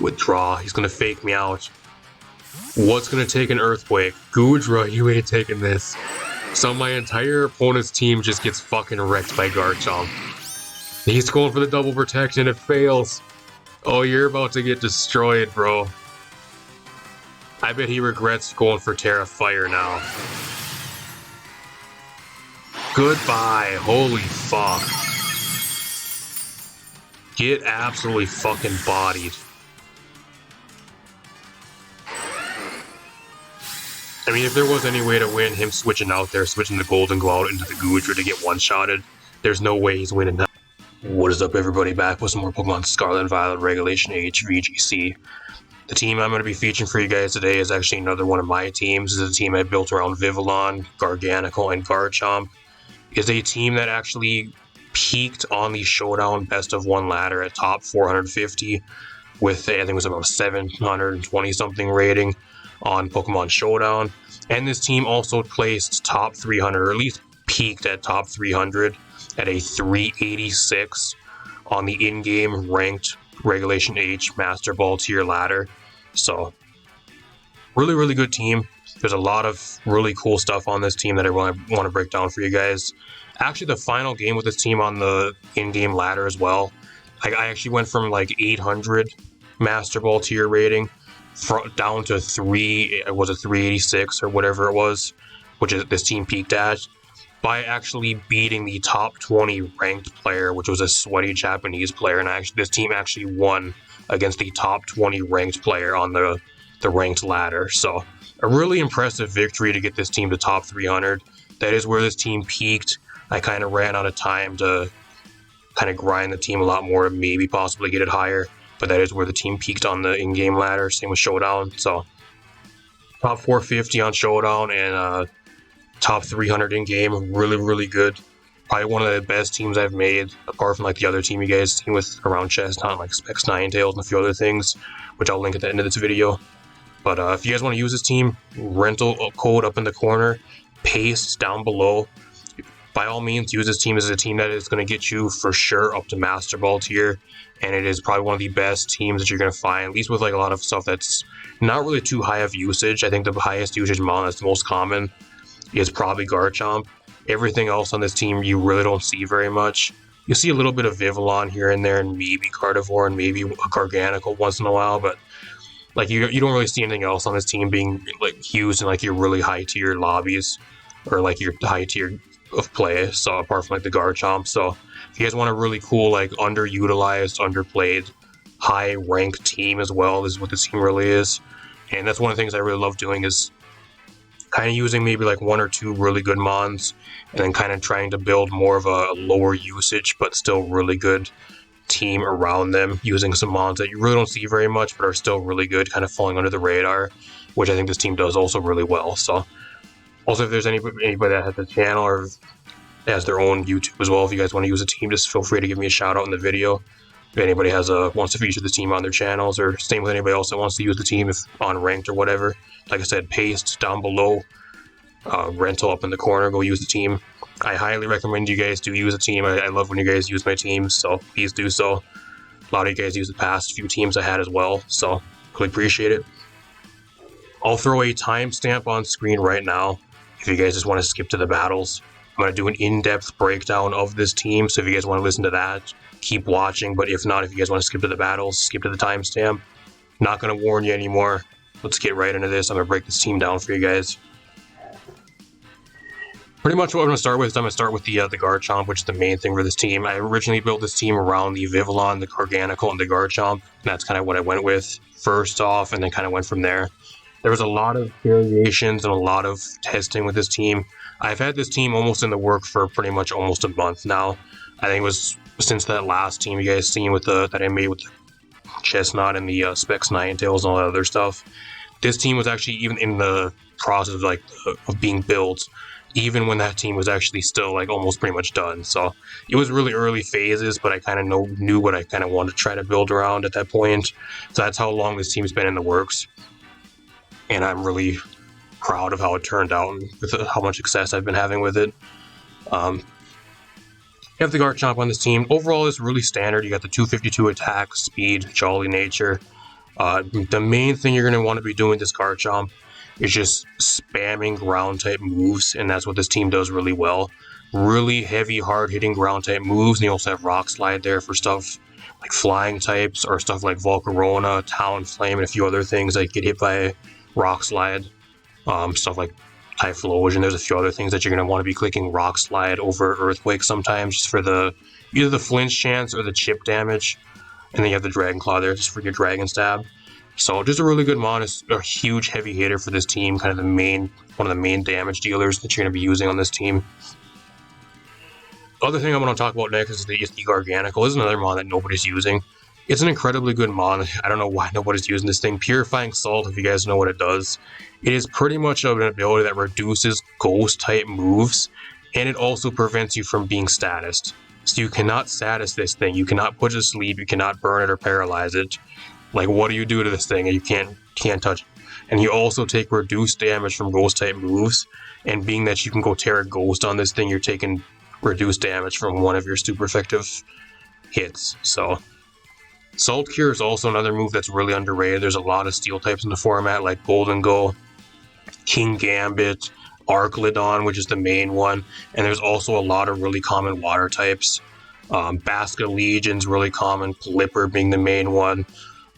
Withdraw. He's gonna fake me out. What's gonna take an earthquake? Goodra, you ain't taking this. So my entire opponent's team just gets fucking wrecked by Garchomp. He's going for the double protection. It fails. Oh, you're about to get destroyed, bro. I bet he regrets going for Terra Fire now. Goodbye. Holy fuck. Get absolutely fucking bodied. I mean, if there was any way to win, him switching out there, switching the Golden Glow out into the Goodra to get one-shotted, there's no way he's winning that. What is up, everybody? Back with some more Pokemon Scarlet and Violet Regulation H VGC. The team I'm going to be featuring for you guys today is actually another one of my teams. This is a team I built around Vivillon, Garganacl, and Garchomp. It's a team that actually peaked on the Showdown Best of 1 ladder at top 450 with, I think it was about 720 something rating on Pokemon Showdown. And this team also placed top 300, or at least peaked at top 300 at a 386 on the in-game ranked Regulation H masterball tier ladder. So really good team. There's a lot of really cool stuff on this team that I want to break down for you guys. Actually, the final game with this team on the in-game ladder as well, I actually went from like 800 masterball tier rating down to 386 or whatever it was, which is this team peaked at, by actually beating the top 20 ranked player, which was a sweaty Japanese player. And this team actually won against the top 20 ranked player on the ranked ladder. So a really impressive victory to get this team to top 300. That is where this team peaked. I kind of ran out of time to kind of grind the team a lot more to maybe possibly get it higher. But that is where the team peaked on the in-game ladder. Same with Showdown. So top 450 on Showdown and top 300 in-game. Really good. Probably one of the best teams I've made, apart from like the other team you guys seen with around Chestnut, like Specs Ninetales and a few other things, which I'll link at the end of this video. But if you guys want to use this team, rental code up in the corner, paste down below. By all means, use this team. As a team that is going to get you for sure up to Master Ball tier, and it is probably one of the best teams that you're going to find, at least with like a lot of stuff that's not really too high of usage. I think the highest usage mon that's the most common is probably Garchomp. Everything else on this team you really don't see very much. You see a little bit of Vivillon here and there, and maybe Carnivore, and maybe a Garganacl once in a while, but like you don't really see anything else on this team being like used in like your really high tier lobbies or like your high tier of play. So apart from like the Garchomp, so if you guys want a really cool, like underutilized, underplayed, high ranked team as well, this is what this team really is. And that's one of the things I really love doing, is kind of using maybe like 1 or 2 really good mons, and then kind of trying to build more of a lower usage but still really good team around them, using some mons that you really don't see very much but are still really good, kind of falling under the radar, which I think this team does also really well. So also, if there's anybody that has a channel or has their own YouTube as well, if you guys want to use a team, just feel free to give me a shout out in the video. If anybody wants to feature the team on their channels, or same with anybody else that wants to use the team if on ranked or whatever. Like I said, paste down below, rental up in the corner, go use the team. I highly recommend you guys do use a team. I love when you guys use my teams, so please do so. A lot of you guys use the past few teams I had as well, so really appreciate it. I'll throw a timestamp on screen right now if you guys just want to skip to the battles. I'm going to do an in-depth breakdown of this team, so if you guys want to listen to that, keep watching. But if not, if you guys want to skip to the battles, skip to the timestamp. Not going to warn you anymore. Let's get right into this. I'm going to break this team down for you guys. Pretty much what I'm going to start with is I'm going to start with the Garchomp, which is the main thing for this team. I originally built this team around the Vivillon, the Garganacl, and the Garchomp, and that's kind of what I went with first off, and then kind of went from there. There was a lot of variations and a lot of testing with this team. I've had this team almost in the work for pretty much almost a month now. I think it was since that last team you guys seen with that I made with the Chestnut and the Specs Ninetales and all that other stuff. This team was actually even in the process of of being built, even when that team was actually still like almost pretty much done. So it was really early phases, but I kind of knew what I kind of wanted to try to build around at that point. So that's how long this team's been in the works. And I'm really proud of how it turned out and with how much success I've been having with it. You have the Garchomp on this team. Overall, it's really standard. You got the 252 attack, speed, jolly nature. The main thing you're going to want to be doing this garchomp is just spamming ground type moves, and that's what this team does really well. Really heavy, hard hitting ground type moves, and you also have Rock Slide there for stuff like flying types or stuff like Volcarona, Talonflame, and a few other things that get hit by Rock Slide. Stuff like Typhlosion. There's a few other things that you're going to want to be clicking Rock Slide over Earthquake sometimes, just for the either the flinch chance or the chip damage. And then you have the Dragon Claw there just for your Dragon Stab. So just a really good mon. It's a huge heavy hitter for this team, kind of one of the main damage dealers that you're going to be using on this team. The other thing I'm going to talk about next is the Garganacl. This is another mon that nobody's using. It's an incredibly good mon. I don't know why nobody's using this thing. Purifying Salt, if you guys know what it does. It is pretty much an ability that reduces ghost type moves, and it also prevents you from being statused. So you cannot status this thing. You cannot put it to sleep. You cannot burn it or paralyze it. Like, what do you do to this thing? And you can't touch it. And you also take reduced damage from ghost type moves. And being that you can go Terra Ghost on this thing, you're taking reduced damage from one of your super effective hits. So Salt Cure is also another move that's really underrated. There's a lot of steel types in the format, like Golden Gull, King Gambit, Archlydon, which is the main one, and there's also a lot of really common water types. Basca Legion's really common, Blipper being the main one,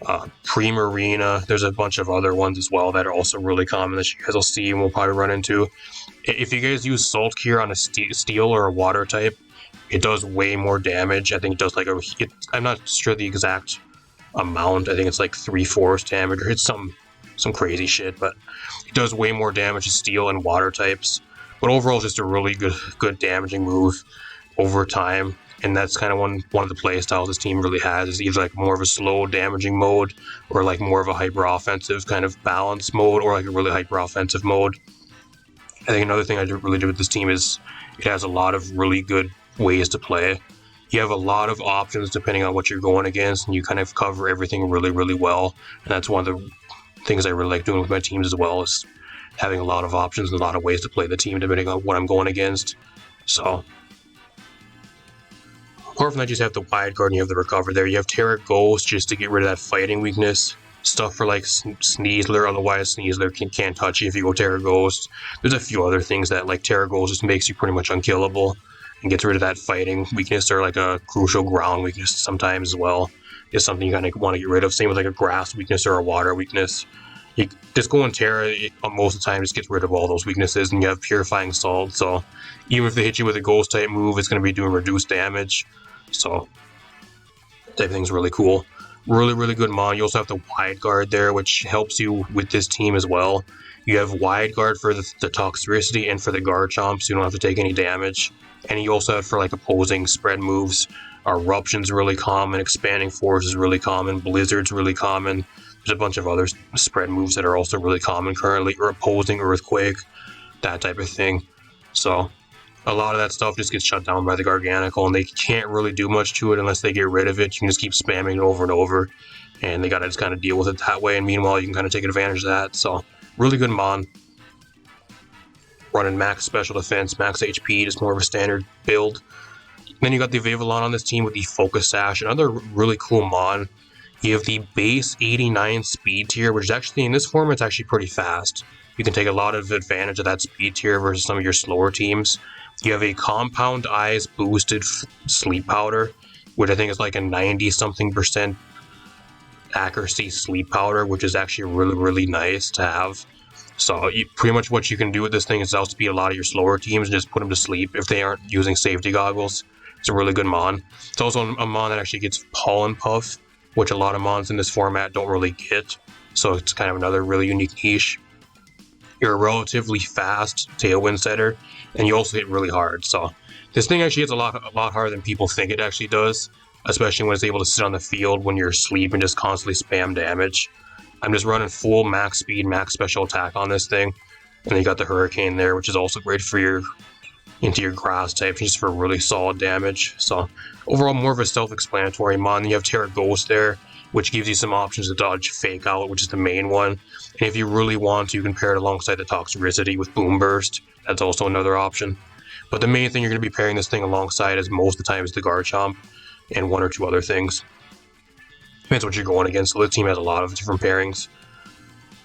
Primarina. There's a bunch of other ones as well that are also really common that you guys will see and we'll probably run into. If you guys use Salt Cure on a steel or a water type, it does way more damage. I think it does like I'm not sure the exact amount. I think it's like 3/4 damage, or it's some crazy shit, but it does way more damage to steel and water types. But overall, it's just a really good damaging move over time. And that's kind of one of the play styles this team really has, is either like more of a slow damaging mode, or like more of a hyper offensive kind of balance mode, or like a really hyper offensive mode. I think another thing I really do with this team is it has a lot of really good ways to play. You have a lot of options depending on what you're going against, and you kind of cover everything really well. And that's one of the things I really like doing with my teams as well, is having a lot of options and a lot of ways to play the team depending on what I'm going against. So apart from that, you just have the Wide Guard and you have the Recover there. You have Terra Ghost just to get rid of that fighting weakness. Stuff for like Sneasler, otherwise Sneasler can't touch you if you go Terra Ghost. There's a few other things that, like, Terra Ghost just makes you pretty much unkillable and gets rid of that fighting weakness, or like a crucial ground weakness sometimes as well. Is something you kind of want to get rid of. Same with like a grass weakness or a water weakness. You just go in Terra, most of the time just gets rid of all those weaknesses, and you have Purifying Salt, so even if they hit you with a ghost type move, it's going to be doing reduced damage. So that type of thing's really cool. Really good mon. You also have the Wide Guard there, which helps you with this team as well. You have Wide Guard for the Toxicity and for the Garchomp, so you don't have to take any damage. And you also have for like opposing spread moves. Eruption's really common, Expanding Force is really common, Blizzard's really common. There's a bunch of other spread moves that are also really common currently, or opposing Earthquake, that type of thing. So a lot of that stuff just gets shut down by the Garganacl, and they can't really do much to it unless they get rid of it. You can just keep spamming it over and over, and they gotta just kind of deal with it that way, and meanwhile you can kind of take advantage of that. So really good mon. Running max special defense, max HP, just more of a standard build. Then you got the Vivillon on this team with the Focus Sash, another really cool mon. You have the base 89 speed tier, which is actually, in this format, it's actually pretty fast. You can take a lot of advantage of that speed tier versus some of your slower teams. You have a Compound Eyes boosted Sleep Powder, which I think is like a 90-something% accuracy sleep powder, which is actually really nice to have. So pretty much what you can do with this thing is outspeed a lot of your slower teams and just put them to sleep if they aren't using safety goggles. It's a really good mon. It's also a mon that actually gets Pollen Puff, which a lot of mons in this format don't really get. So it's kind of another really unique niche. You're a relatively fast Tailwind setter, and you also hit really hard. So this thing actually hits a lot harder than people think it actually does, especially when it's able to sit on the field when you're asleep and just constantly spam damage. I'm just running full max speed, max special attack on this thing. And then you got the Hurricane there, which is also great for your grass type, just for really solid damage. So overall, more of a self-explanatory mon. You have Terra Ghost there, which gives you some options to dodge Fake Out, which is the main one. And if you really want to, you can pair it alongside the Toxicity with Boom Burst. That's also another option. But the main thing you're going to be pairing this thing alongside is most of the time is the Garchomp and one or two other things. Depends what you're going against. So the team has a lot of different pairings.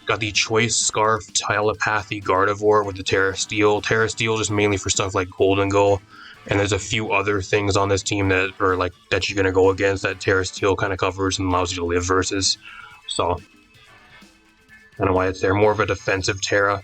Got the Choice Scarf Telepathy Gardevoir with the Terra Steel. Terra Steel just mainly for stuff like Golden Goal. And there's a few other things on this team that are like that you're gonna go against that Terra Steel kind of covers and allows you to live versus. So I don't know why it's there. More of a defensive Terra.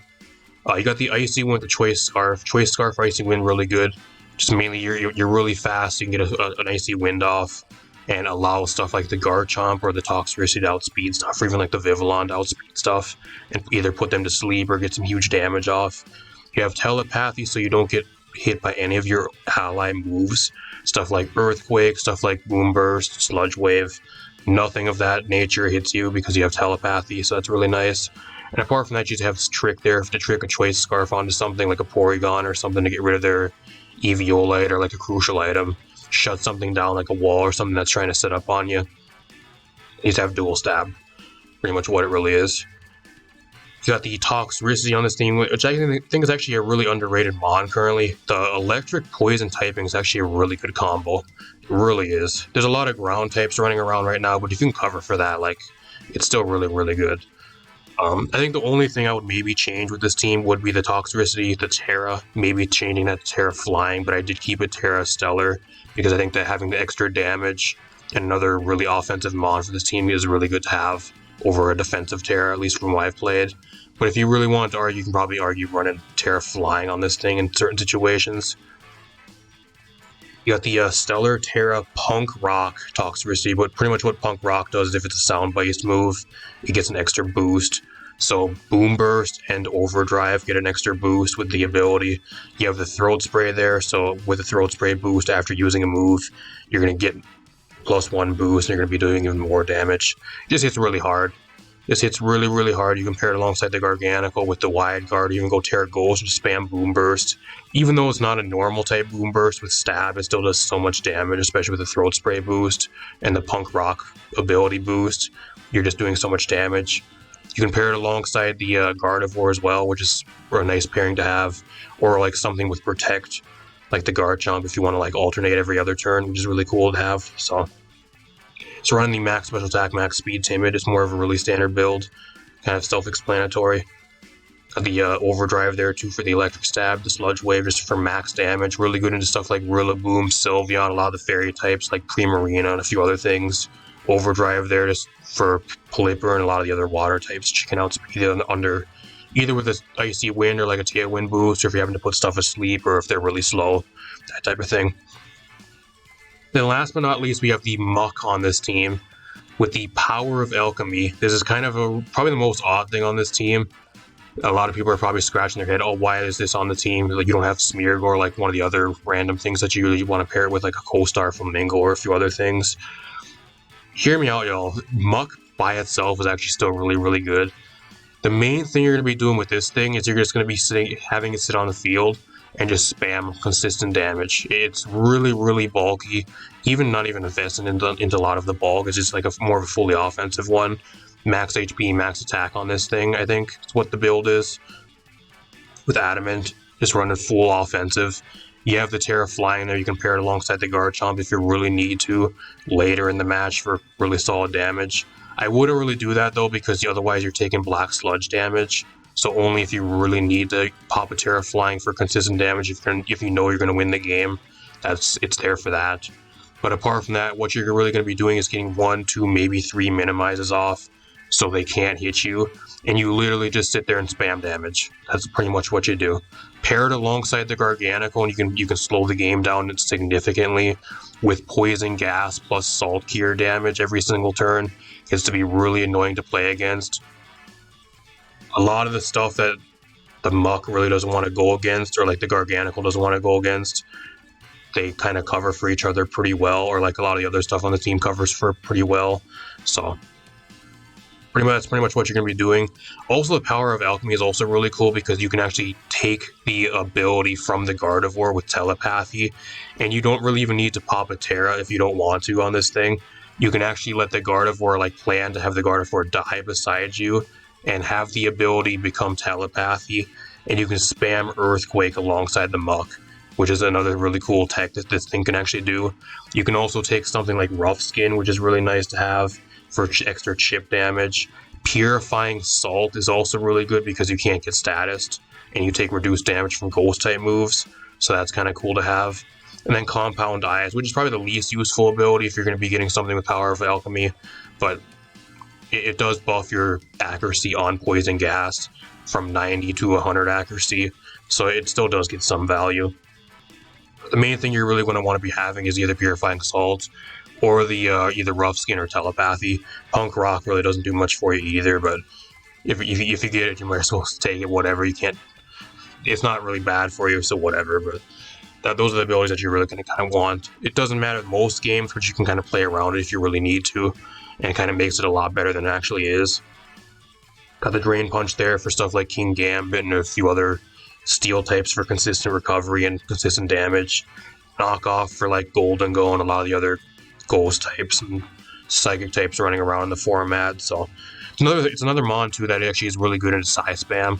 You got the Icy Wind with the Choice Scarf. Choice Scarf, Icy Wind, really good. Just mainly you're really fast. You can get an Icy Wind off and allow stuff like the Garchomp or the Toxtricity to outspeed stuff, or even like the Vivillon to outspeed stuff, and either put them to sleep or get some huge damage off. You have Telepathy, so you don't get hit by any of your ally moves. Stuff like Earthquake, stuff like Boom Burst, Sludge Wave. Nothing of that nature hits you because you have Telepathy, so that's really nice. And apart from that, you just have this trick there to trick a Choice Scarf onto something like a Porygon or something to get rid of their Eviolite or like a crucial item. Shut something down like a wall or something that's trying to set up on you. You just have dual stab. Pretty much what it really is. You got the Toxtricity on this team, which I think is actually a really underrated mon currently. The electric poison typing is actually a really good combo. It really is. There's a lot of ground types running around right now, but if you can cover for that, like, it's still really, really good. I think the only thing I would maybe change with this team would be the Toxtricity, the Terra, maybe changing that to Terra Flying, but I did keep it Terra Stellar because I think that having the extra damage and another really offensive mon for this team is really good to have over a defensive Terra, at least from what I've played. But if you really want to argue, you can probably argue running Terra Flying on this thing in certain situations. You got the Stellar Terra Punk Rock Toxtricity, but pretty much what Punk Rock does is if it's a sound-based move, it gets an extra boost. So Boom Burst and Overdrive get an extra boost with the ability. You have the Throat Spray there, so with the Throat Spray boost after using a move, you're going to get +1 boost and you're going to be doing even more damage. It just hits really hard. This hits really, really hard. You can pair it alongside the Garganacl with the Wide Guard. You can go Terra Ghost and spam Boom Burst. Even though it's not a normal type Boom Burst with Stab, it still does so much damage, especially with the Throat Spray boost and the Punk Rock ability boost. You're just doing so much damage. You can pair it alongside the Gardevoir as well, which is a nice pairing to have. Or like something with Protect, like the Garchomp if you want to like alternate every other turn, which is really cool to have. So running the max special attack, max speed timid is more of a really standard build, kind of self-explanatory. Got the Overdrive there too for the electric stab, the Sludge Wave just for max damage, really good into stuff like Rillaboom, Sylveon, a lot of the fairy types like Primarina and a few other things. Overdrive there just for Pelipper and a lot of the other water types that you can outspeed under, either with an Icy Wind or like a Tailwind boost, or if you're having to put stuff asleep or if they're really slow, that type of thing. Then last but not least, we have the Muck on this team with the Power of Alchemy. This is kind of probably the most odd thing on this team. A lot of people are probably scratching their head, oh, why is this on the team? Like, you don't have Smeargle or like one of the other random things that you really want to pair it with, like a Co-Star Flamingo or a few other things. Hear me out, y'all. Muck by itself is actually still really, really good. The main thing you're going to be doing with this thing is you're just going to be having it sit on the field and just spam consistent damage. It's really, really bulky. Even not even investing into a lot of the bulk. It's just like more of a fully offensive one. Max HP, max attack on this thing, I think is what the build is. With Adamant, just running full offensive. You have the Terra Flying there. You can pair it alongside the Garchomp if you really need to later in the match for really solid damage. I wouldn't really do that though because otherwise you're taking Black Sludge damage. So only if you really need to pop a Terra Flying for consistent damage, if you know you're going to win the game, it's there for that. But apart from that, what you're really going to be doing is getting 1, 2, maybe 3 minimizes off so they can't hit you. And you literally just sit there and spam damage. That's pretty much what you do. Pair it alongside the Garganacl and you can slow the game down significantly with Poison Gas plus Salt Cure damage every single turn. Gets to be really annoying to play against. A lot of the stuff that the Muck really doesn't want to go against, or like the Garganacl doesn't want to go against, they kind of cover for each other pretty well, or like a lot of the other stuff on the team covers for pretty well. So that's pretty much what you're going to be doing. Also, the Power of Alchemy is also really cool because you can actually take the ability from the Gardevoir with Telepathy, and you don't really even need to pop a Terra if you don't want to on this thing. You can actually let the Gardevoir like plan to have the Gardevoir die beside you and have the ability become Telepathy, and you can spam Earthquake alongside the Muck, which is another really cool tech that this thing can actually do. You can also take something like Rough Skin, which is really nice to have. for extra chip damage. Purifying Salt is also really good because you can't get statused, and you take reduced damage from ghost type moves, so that's kind of cool to have. And then Compound Eyes, which is probably the least useful ability if you're going to be getting something with Power of Alchemy, but it does buff your accuracy on Poison Gas from 90 to 100 accuracy, so it still does get some value. The main thing you're really going to want to be having is either Purifying Salt or the either Rough Skin or Telepathy. Punk Rock really doesn't do much for you either, but if you get it, you might as well take it. Whatever, you can't. It's not really bad for you, so whatever. But those are the abilities that you're really going to kind of want. It doesn't matter in most games, but you can kind of play around it if you really need to, and it kind of makes it a lot better than it actually is. Got the Drain Punch there for stuff like King Gambit and a few other steel types for consistent recovery and consistent damage. Knockoff for like Golden Go and a lot of the other ghost types and psychic types running around in the format. So it's another mon too that actually is really good into Psy Spam.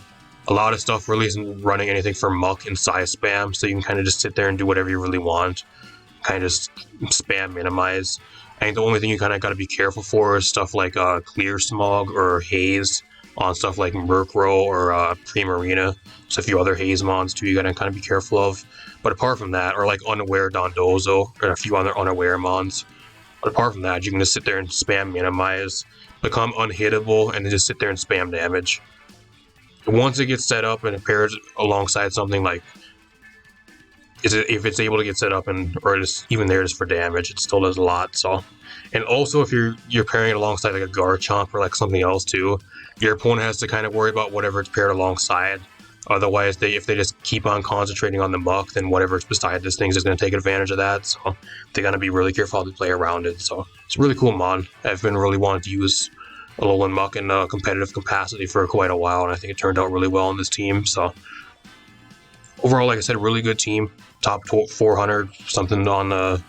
A lot of stuff really isn't running anything for Muck and Psy Spam, so you can kind of just sit there and do whatever you really want. Kind of just spam minimize. I think the only thing you kind of got to be careful for is stuff like Clear Smog or Haze on stuff like Murkrow or Primarina. So a few other Haze mons too you got to kind of be careful of. But apart from that, or like Unaware Dondozo, or a few other Unaware mons. But apart from that, you can just sit there and spam minimize, become unhittable, and then just sit there and spam damage. Once it gets set up and it pairs alongside something like, if it's able to get set up and or just even there just for damage, it still does a lot. So, and also if you're pairing it alongside like a Garchomp or like something else too, your opponent has to kind of worry about whatever it's paired alongside. Otherwise, if they just keep on concentrating on the Muck, then whatever's beside this thing is going to take advantage of that. So they got to be really careful how they play around it. So it's a really cool mon. I've been really wanting to use Alolan Muck in a competitive capacity for quite a while, and I think it turned out really well on this team. So overall, like I said, really good team. Top 400 something on the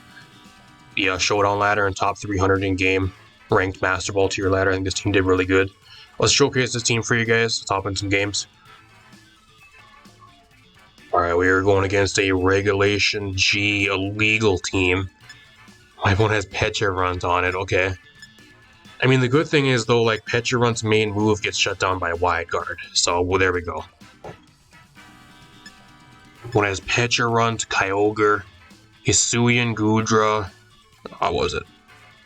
Showdown ladder and top 300 in game ranked Master Ball tier ladder. I think this team did really good. Let's showcase this team for you guys. Let's hop in some games. Alright, we are going against a Regulation G illegal team. My opponent has Pecharunt on it, okay. I mean, the good thing is, though, like, Pecharunt's main move gets shut down by Wide Guard. So, well, there we go. One has Pecharunt, Kyogre, Hisuian Gudra, what was it?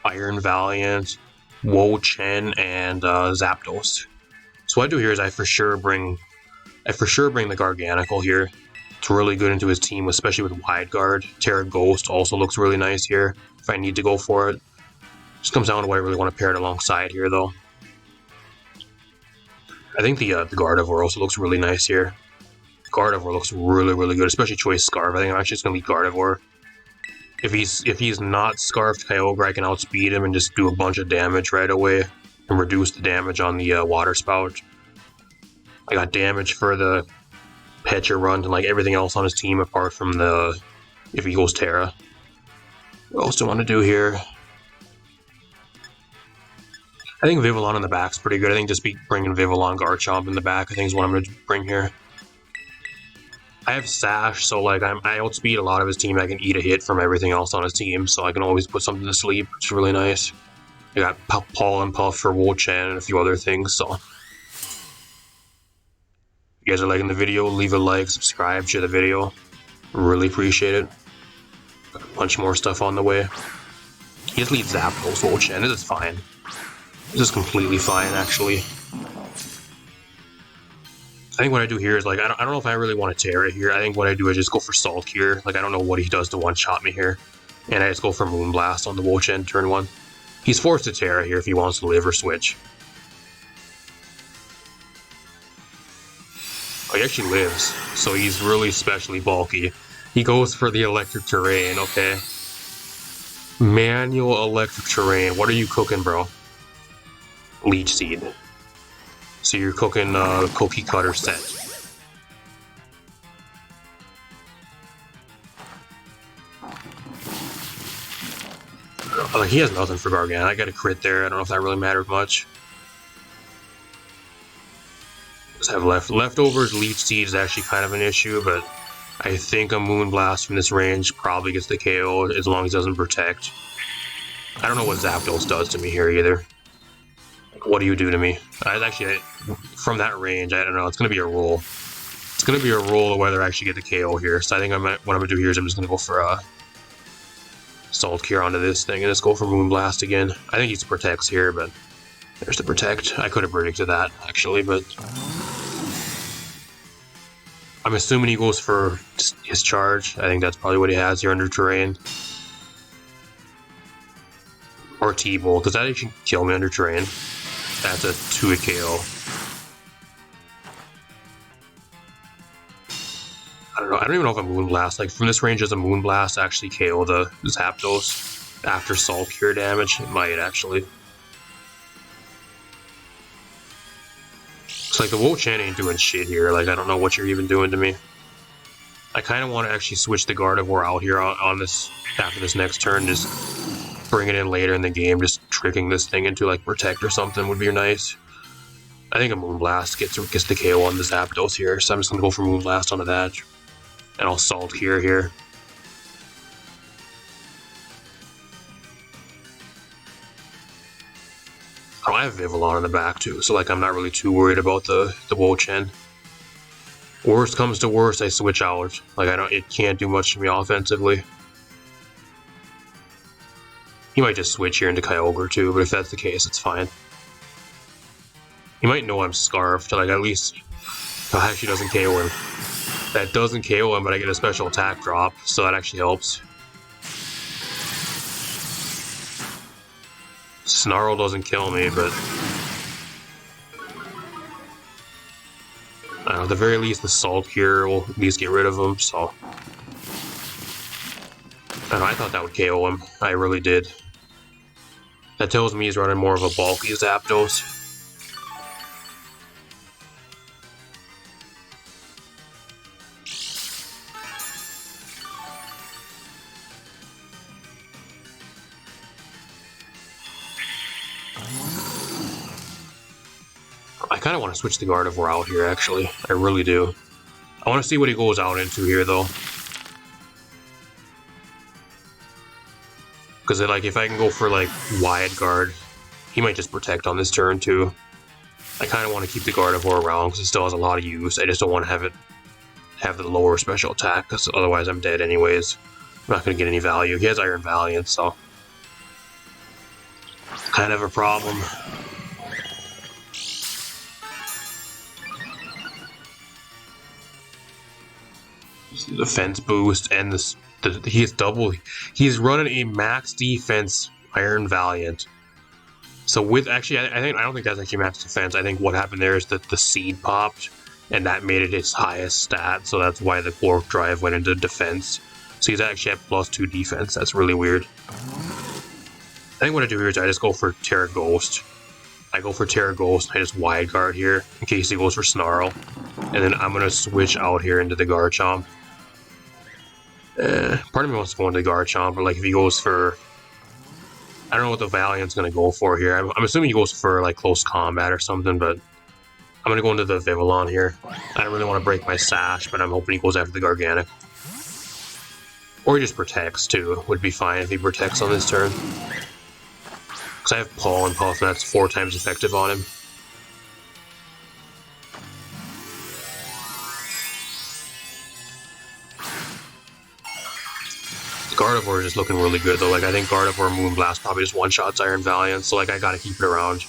Iron Valiant, Wo-Chen, and Zapdos. So what I do here is I for sure bring the Garganacl here. It's really good into his team, especially with Wide Guard. Terra Ghost also looks really nice here if I need to go for it. Just comes down to what I really want to pair it alongside here, though. I think the Gardevoir also looks really nice here. Gardevoir looks really, really good, especially Choice Scarf. I think I'm actually just going to be Gardevoir. If he's not Scarfed Kyogre, I can outspeed him and just do a bunch of damage right away and reduce the damage on the Water Spout. I got damage for the Pecharunt and like everything else on his team apart from the if he goes Terra. What else do I want to do here? I think Vivillon in the back's pretty good. I think just bringing Vivillon Garchomp in the back I think is what I'm going to bring here. I have Sash, so like I outspeed a lot of his team. I can eat a hit from everything else on his team, so I can always put something to sleep, which is really nice. I got Pollen Puff for Wo-Chen and a few other things, so. If you guys are liking the video, leave a like, subscribe, share the video. Really appreciate it. Got a bunch more stuff on the way. He just leads Zapdos, Wo-Chen. This is fine. This is completely fine, actually. I think what I do here is, like, I don't know if I really want to Terra here. I think what I do is just go for Salt here. Like, I don't know what he does to one-shot me here. And I just go for Moonblast on the Wo-Chen turn 1. He's forced to Terra here if he wants to live or switch. Oh, he actually lives, so he's really specially bulky. He goes for the Electric Terrain, okay. Manual Electric Terrain. What are you cooking, bro? Leech Seed. So you're cooking Cookie Cutter set. Like, he has nothing for Garganacl. I got a crit there. I don't know if that really mattered much. Just have leftovers. Leech Seed is actually kind of an issue, but I think a Moonblast from this range probably gets the KO as long as it doesn't protect. I don't know what Zapdos does to me here either. What do you do to me? Actually, from that range, I don't know. It's gonna be a roll. It's gonna be a roll of whether I actually get the KO here. So I think what I'm gonna do here is I'm just gonna go for Salt Cure onto this thing and just go for Moonblast again. I think he protects here, but there's the protect. I could have predicted that actually, but I'm assuming he goes for his charge. I think that's probably what he has here under terrain. Or T-Bolt. Does that actually kill me under terrain? That's a 2-hit KO. I don't know. I don't even know if a Moonblast. Like, from this range, does a Moonblast actually KO the Zapdos after Salt Cure damage? It might, actually. It's like the Wo-Chan ain't doing shit here. Like, I don't know what you're even doing to me. I kind of want to actually switch the Gardevoir out here on this, after this next turn. Just bring it in later in the game. Just tricking this thing into, like, Protect or something would be nice. I think a Moonblast gets the KO on the Zapdos here. So I'm just going to go for Moonblast onto that. And I'll Salt Cure here. Oh, I have Vivillon in the back too, so like I'm not really too worried about the Wo-Chan. Worst comes to worst, I switch out. Like it can't do much to me offensively. He might just switch here into Kyogre too, but if that's the case, it's fine. He might know I'm Scarfed, like at least. Oh, actually doesn't KO him. That doesn't KO him, but I get a special attack drop, so that actually helps. Snarl doesn't kill me, but at the very least, the Salt Cure will at least get rid of him. So I thought that would KO him. I really did. That tells me he's running more of a bulky Zapdos. I kind of want to switch the Gardevoir out here, actually. I really do. I want to see what he goes out into here, though. Because, like, if I can go for, like, Wide Guard, he might just Protect on this turn, too. I kind of want to keep the Gardevoir around, because it still has a lot of use. I just don't want to have the lower special attack, because otherwise I'm dead anyways. I'm not going to get any value. He has Iron Valiant, so... kind of a problem. Defense boost and he's running a max defense Iron Valiant. So with actually I don't think that's actually max defense. I think what happened there is that the seed popped and that made it its highest stat, so that's why the Quark Drive went into defense. So he's actually at +2 defense. That's really weird. I think what I do here is I just go for Terra Ghost. I go for Terra Ghost and I just Wide Guard here in case he goes for Snarl. And then I'm gonna switch out here into the Garchomp. Part of me wants to go into the Garchomp, but like if he goes for... I don't know what the Valiant's going to go for here. I'm assuming he goes for like close combat or something, but I'm going to go into the Vivillon here. I don't really want to break my Sash, but I'm hoping he goes after the Garganacl. Or he just Protects too. Would be fine if he Protects on this turn. Because I have Pollen Puff and that's 4 times effective on him. Gardevoir is just looking really good though. Like I think Gardevoir Moonblast probably just one-shots Iron Valiant, so like I gotta keep it around.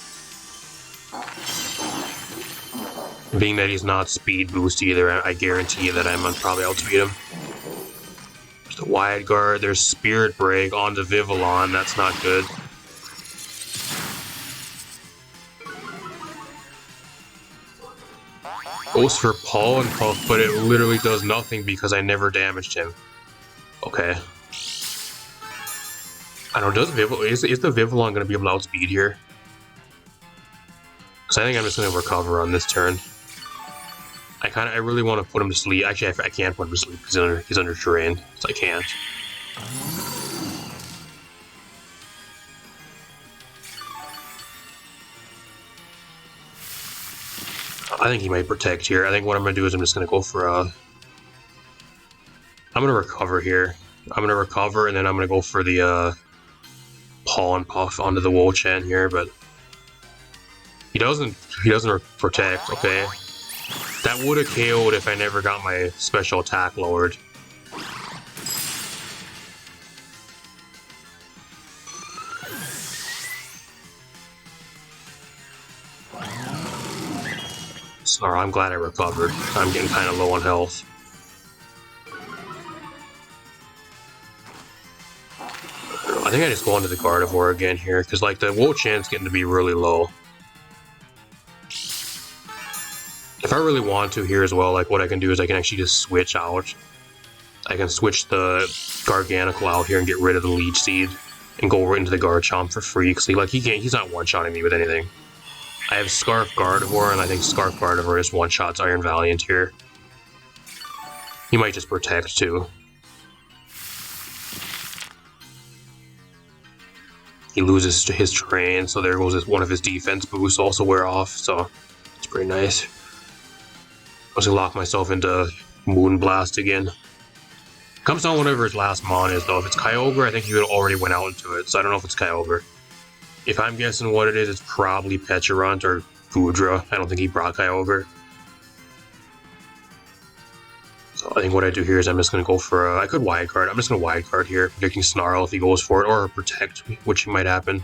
Being that he's not speed boost either, I guarantee you that I'm gonna probably outspeed him. There's the Wide Guard, there's Spirit Break onto Vivillon, that's not good. Goes for Pollen Puff, but it literally does nothing because I never damaged him. Okay. I don't know, is the Vivillon going to be able to outspeed here? Because I think I'm just going to recover on this turn. I really want to put him to sleep. Actually, I can't put him to sleep because he's under terrain, so I can't. I think he might Protect here. I think what I'm going to do is I'm just going to go for I'm going to recover here. I'm going to recover, and then I'm going to go for the Pollen Puff onto the Wo-Chan here, but He doesn't protect, okay. That would have KO'd if I never got my special attack lowered. Sorry, I'm glad I recovered. I'm getting kind of low on health. I think I just go into the Gardevoir again here, because like the Wo-Chan's getting to be really low. If I really want to here as well, like what I can do is I can actually just switch out. I can switch the Garganacl out here and get rid of the Leech Seed and go right into the Garchomp for free, because he's not one-shotting me with anything. I have Scarf Gardevoir, and I think Scarf Gardevoir is one-shots Iron Valiant here. He might just protect too. He loses his terrain, so there goes one of his defense boosts also wear off, so it's pretty nice. I was gonna lock myself into Moonblast again. Comes down whatever his last mon is though. If it's Kyogre, I think he already went out into it, so I don't know if it's Kyogre. If I'm guessing what it is, it's probably Pecharunt or Goodra. I don't think he brought Kyogre. So I think what I do here is I'm just going to go for I could Wide Guard. I'm just going to Wide Guard here, predicting Snarl if he goes for it, or Protect, which might happen.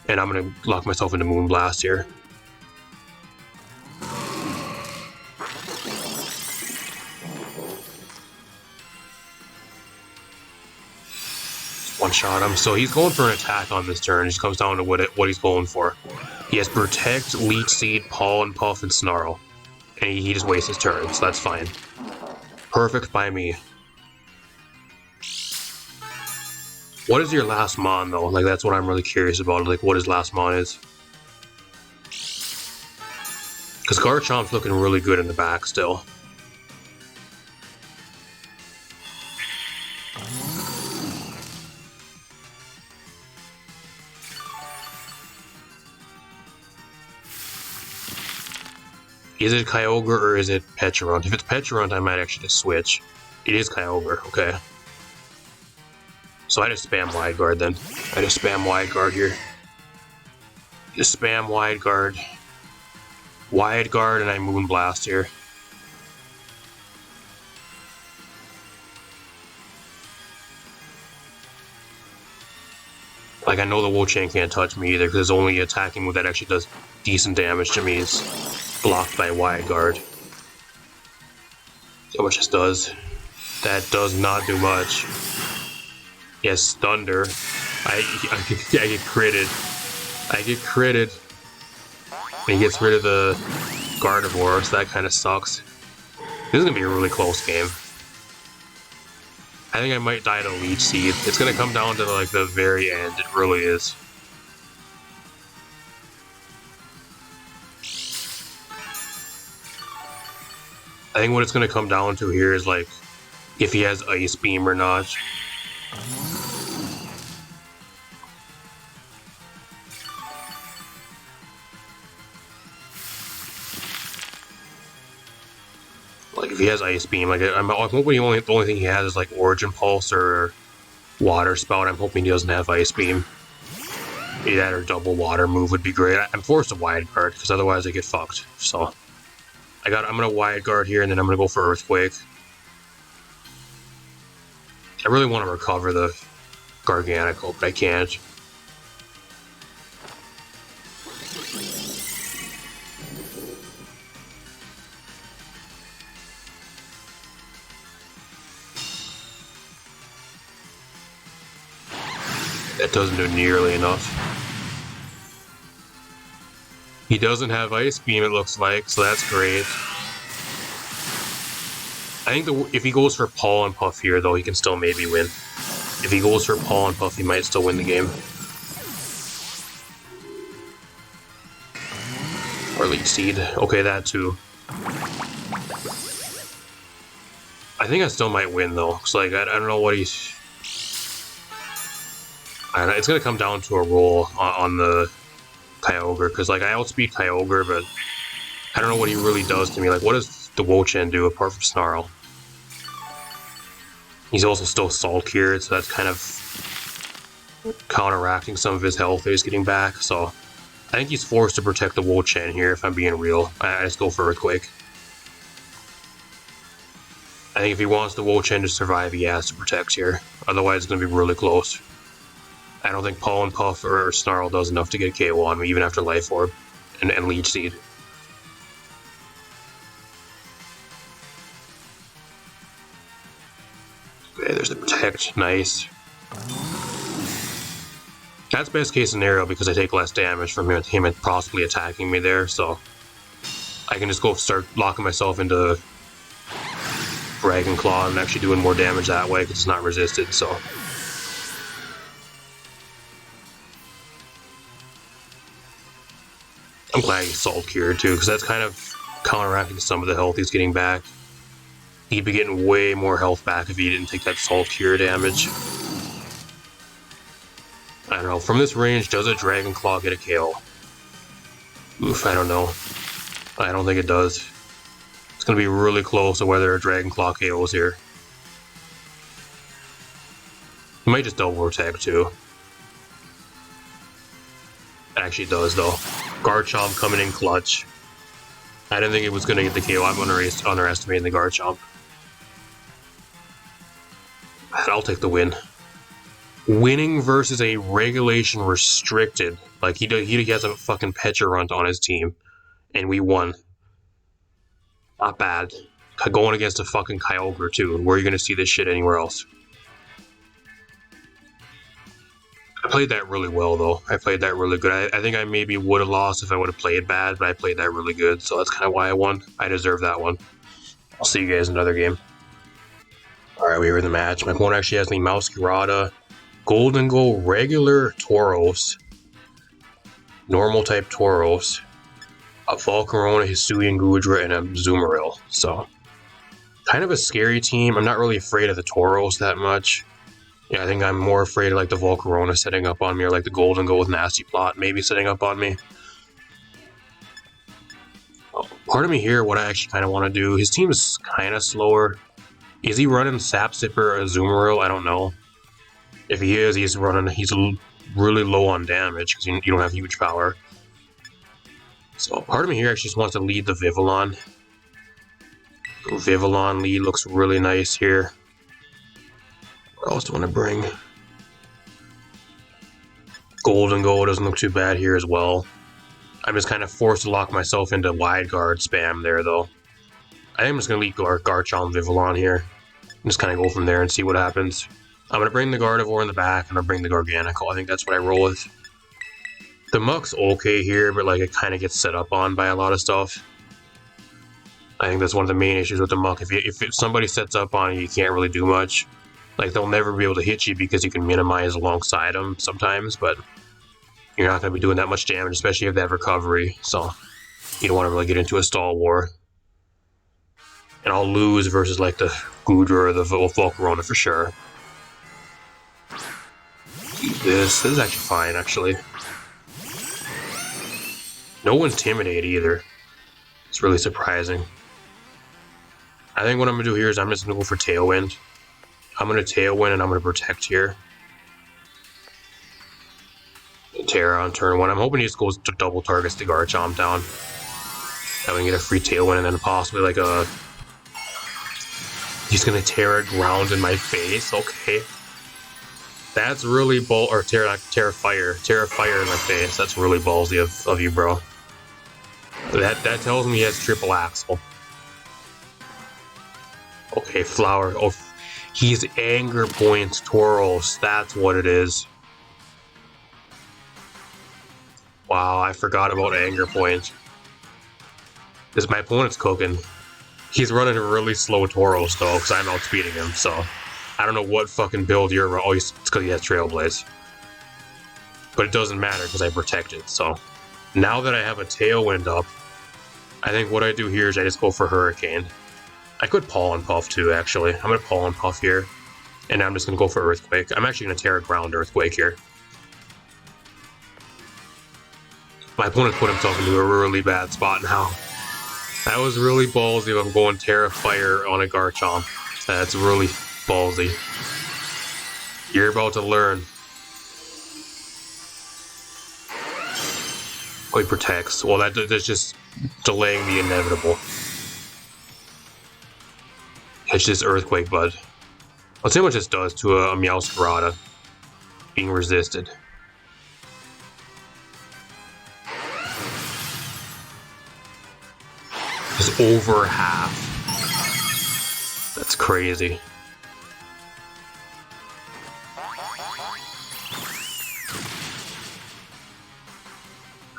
And I'm going to lock myself into Moonblast here. One-shot him. So he's going for an attack on this turn. It just comes down to what he's going for. He has Protect, Leech Seed, Pollen Puff, and Snarl. And he just wastes his turn, so that's fine. Perfect by me. What is your last mon though? Like that's what I'm really curious about. Like what his last mon is. Because Garchomp's looking really good in the back still. Is it Kyogre or is it Pecharunt? If it's Pecharunt, I might actually just switch. It is Kyogre, okay. So I just spam Wide Guard then. I just spam Wide Guard here. Just spam Wide Guard. Wide Guard and I Moonblast here. Like I know the Wo-Chan can't touch me either because it's only attacking move that actually does decent damage to me is blocked by Wide Guard. So much this does. That does not do much. Yes, Thunder. I get critted. I get critted. And he gets rid of the Gardevoir, so that kind of sucks. This is gonna be a really close game. I think I might die to Leech Seed. It's gonna come down to like the very end. It really is. I think what it's gonna come down to here is like if he has Ice Beam or not. Like if he has Ice Beam, like I'm hoping the only thing he has is like Origin Pulse or Water Spout. I'm hoping he doesn't have Ice Beam. Maybe that or double Water move would be great. I'm forced to Wide Guard because otherwise I get fucked. So I'm gonna Wide Guard here and then I'm gonna go for Earthquake. I really want to recover the Garganacl, but I can't. That doesn't do nearly enough. He doesn't have Ice Beam, it looks like, so that's great. I think if he goes for Pollen Puff here, though, he can still maybe win. If he goes for Pollen Puff, he might still win the game. Or Leech Seed. Okay, that too. I think I still might win, though. Cause like, I don't know what he's... I don't know, it's gonna come down to a roll on the Kyogre, because like I outspeed Kyogre, but I don't know what he really does to me. Like, what does the Wo-Chan do apart from Snarl? He's also still Salt-Cured, so that's kind of counteracting some of his health that he's getting back, so I think he's forced to protect the Wo-Chen here, if I'm being real. I just go for Earthquake. I think if he wants the Wo-Chen to survive, he has to protect here. Otherwise, it's going to be really close. I don't think Pollen Puff or Snarl does enough to get KO on me, even after Life Orb and Leech Seed. Okay, there's the Protect. Nice. That's best case scenario because I take less damage from him possibly attacking me there, so I can just go start locking myself into Dragon Claw and actually doing more damage that way because it's not resisted, so. I'm glad he's Salt Cured too, because that's kind of counteracting some of the health he's getting back. He'd be getting way more health back if he didn't take that Salt Cure damage. I don't know, from this range, does a Dragon Claw get a KO? Oof, I don't know. I don't think it does. It's going to be really close to whether a Dragon Claw KOs here. He might just double attack too. It actually does though. Garchomp coming in clutch. I didn't think it was going to get the KO. I'm underestimating the Garchomp. I'll take the win. Winning versus a regulation restricted. Like, he has a fucking Pecharunt on his team. And we won. Not bad. Going against a fucking Kyogre, too. Where are you going to see this shit anywhere else? I played that really well, though. I played that really good. I think I maybe would have lost if I would have played bad, but I played that really good, so that's kind of why I won. I deserve that one. I'll see you guys in another game. Alright, we were in the match. My opponent actually has me Mousecurada, Golden Go, regular Tauros, normal type Tauros, a Volcarona, Hisuian Goodra, and a Zoomeril. So, kind of a scary team. I'm not really afraid of the Tauros that much. Yeah, I think I'm more afraid of like the Volcarona setting up on me, or like the Golden Go with Nasty Plot maybe setting up on me. Part of me here, what I actually kind of want to do, his team is kind of slower. Is he running Sap Sipper or Azumarill? I don't know. If he is, he's really low on damage because you don't have huge power. So part of me here actually just wants to lead the Vivillon. Vivillon lead looks really nice here. What else do I want to bring? Golden Go doesn't look too bad here as well. I'm just kind of forced to lock myself into wide guard spam there, though. I think I'm just going to lead Garchomp Vivillon here. And just kind of go from there and see what happens. I'm going to bring the Gardevoir in the back, and I'll bring the Garganacl. I think that's what I roll with. The Muck's okay here, but like it kind of gets set up on by a lot of stuff. I think that's one of the main issues with the Muck. If somebody sets up on you, you can't really do much. Like, they'll never be able to hit you because you can minimize alongside them sometimes, but you're not going to be doing that much damage, especially if they have recovery, so you don't want to really get into a stall war. And I'll lose versus, like, the Goodra or the Volcarona for sure. This is actually fine, actually. No Intimidate either. It's really surprising. I think what I'm going to do here is I'm just going to go for Tailwind. I'm going to Tailwind and I'm going to Protect here. Terra on turn 1. I'm hoping he just goes to double targets the Garchomp down. That we can get a free Tailwind and then possibly like a... He's going to Terra Ground in my face. Okay. That's really or Terra Fire. Terra Fire in my face. That's really ballsy of you, bro. That tells me he has Triple Axle. Okay, Flower. Oh, he's Anger Points Tauros. That's what it is. Wow, I forgot about Anger Point. Because my opponent's cooking. He's running a really slow Tauros, though, because I'm outspeeding him, so... I don't know what fucking build you're running. Oh, it's because he has Trailblaze. But it doesn't matter, because I protect it, so... Now that I have a Tailwind up, I think what I do here is I just go for Hurricane. I could Pollen Puff, too, actually. I'm going to Pollen Puff here. And I'm just going to go for Earthquake. I'm actually going to Terra Ground Earthquake here. My opponent put himself into a really bad spot now. That was really ballsy of him going Terra Fire on a Garchomp. That's really ballsy. You're about to learn. Oh, he protects. Well, that's just delaying the inevitable. It's just Earthquake Bud. Let's see what this does to a Meowscarada being resisted. It's over half. That's crazy.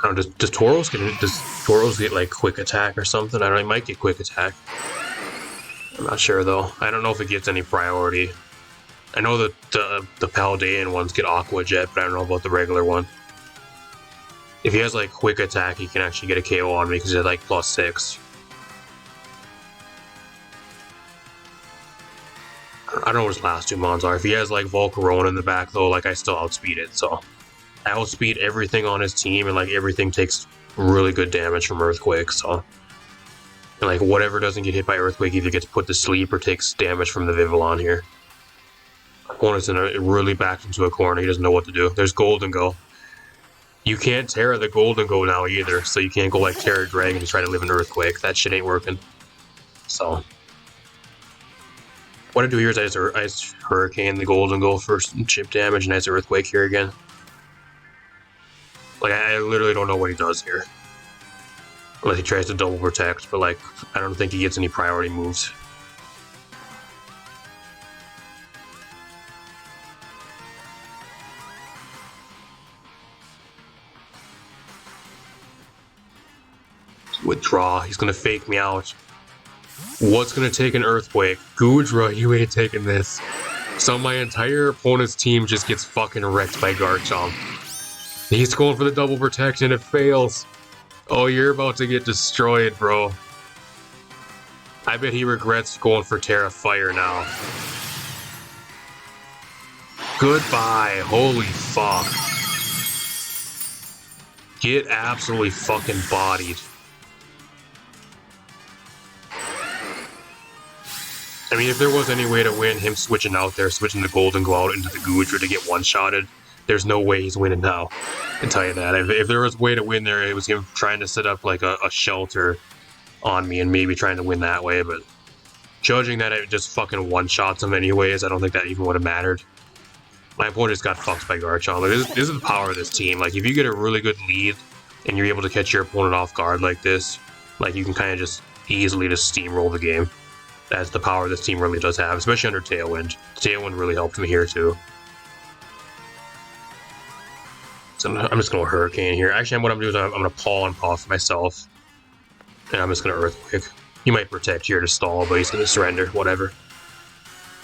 I don't know, does Tauros get like quick attack or something? I don't know, he might get quick attack. I'm not sure though. I don't know if it gets any priority. I know that the Paldean ones get Aqua Jet, but I don't know about the regular one. If he has like quick attack, he can actually get a KO on me because he's like +6. I don't know what his last two mons are. If he has like Volcarona in the back though, like I still outspeed it, so I outspeed everything on his team, and like everything takes really good damage from Earthquake, so and like whatever doesn't get hit by Earthquake either gets put to sleep or takes damage from the Vivillon here. Opponent's really backed into a corner. He doesn't know what to do. There's Golden Go. You can't Terra the Golden Go now either, so you can't go like Terra Dragon and try to live in Earthquake. That shit ain't working. So what I do here is I just Hurricane the Golden Go for some chip damage, and I just Earthquake here again. Like, I literally don't know what he does here. Unless he tries to double protect, but like, I don't think he gets any priority moves. Withdraw. He's gonna fake me out. What's gonna take an Earthquake? Goodra, you ain't taking this. So my entire opponent's team just gets fucking wrecked by Garchomp. He's going for the double protection, it fails. Oh, you're about to get destroyed, bro. I bet he regrets going for Terra Fire now. Goodbye, holy fuck. Get absolutely fucking bodied. I mean, if there was any way to win, him switching out there, switching the Golden Go out into the Goodra to get one-shotted, there's no way he's winning now. I can tell you that. If there was a way to win there, it was him trying to set up like a shelter on me and maybe trying to win that way, but judging that it just fucking one-shots him anyways, I don't think that even would have mattered. My opponent just got fucked by Garchomp. Like, this is the power of this team. Like, if you get a really good lead and you're able to catch your opponent off guard like this, like, you can kind of just easily just steamroll the game. That's the power this team really does have, especially under Tailwind. Tailwind really helped me here too. So I'm just going to Hurricane here. Actually, what I'm going to do is I'm going to Paw and Puff myself. And I'm just going to Earthquake. He might protect here to stall, but he's going to surrender. Whatever.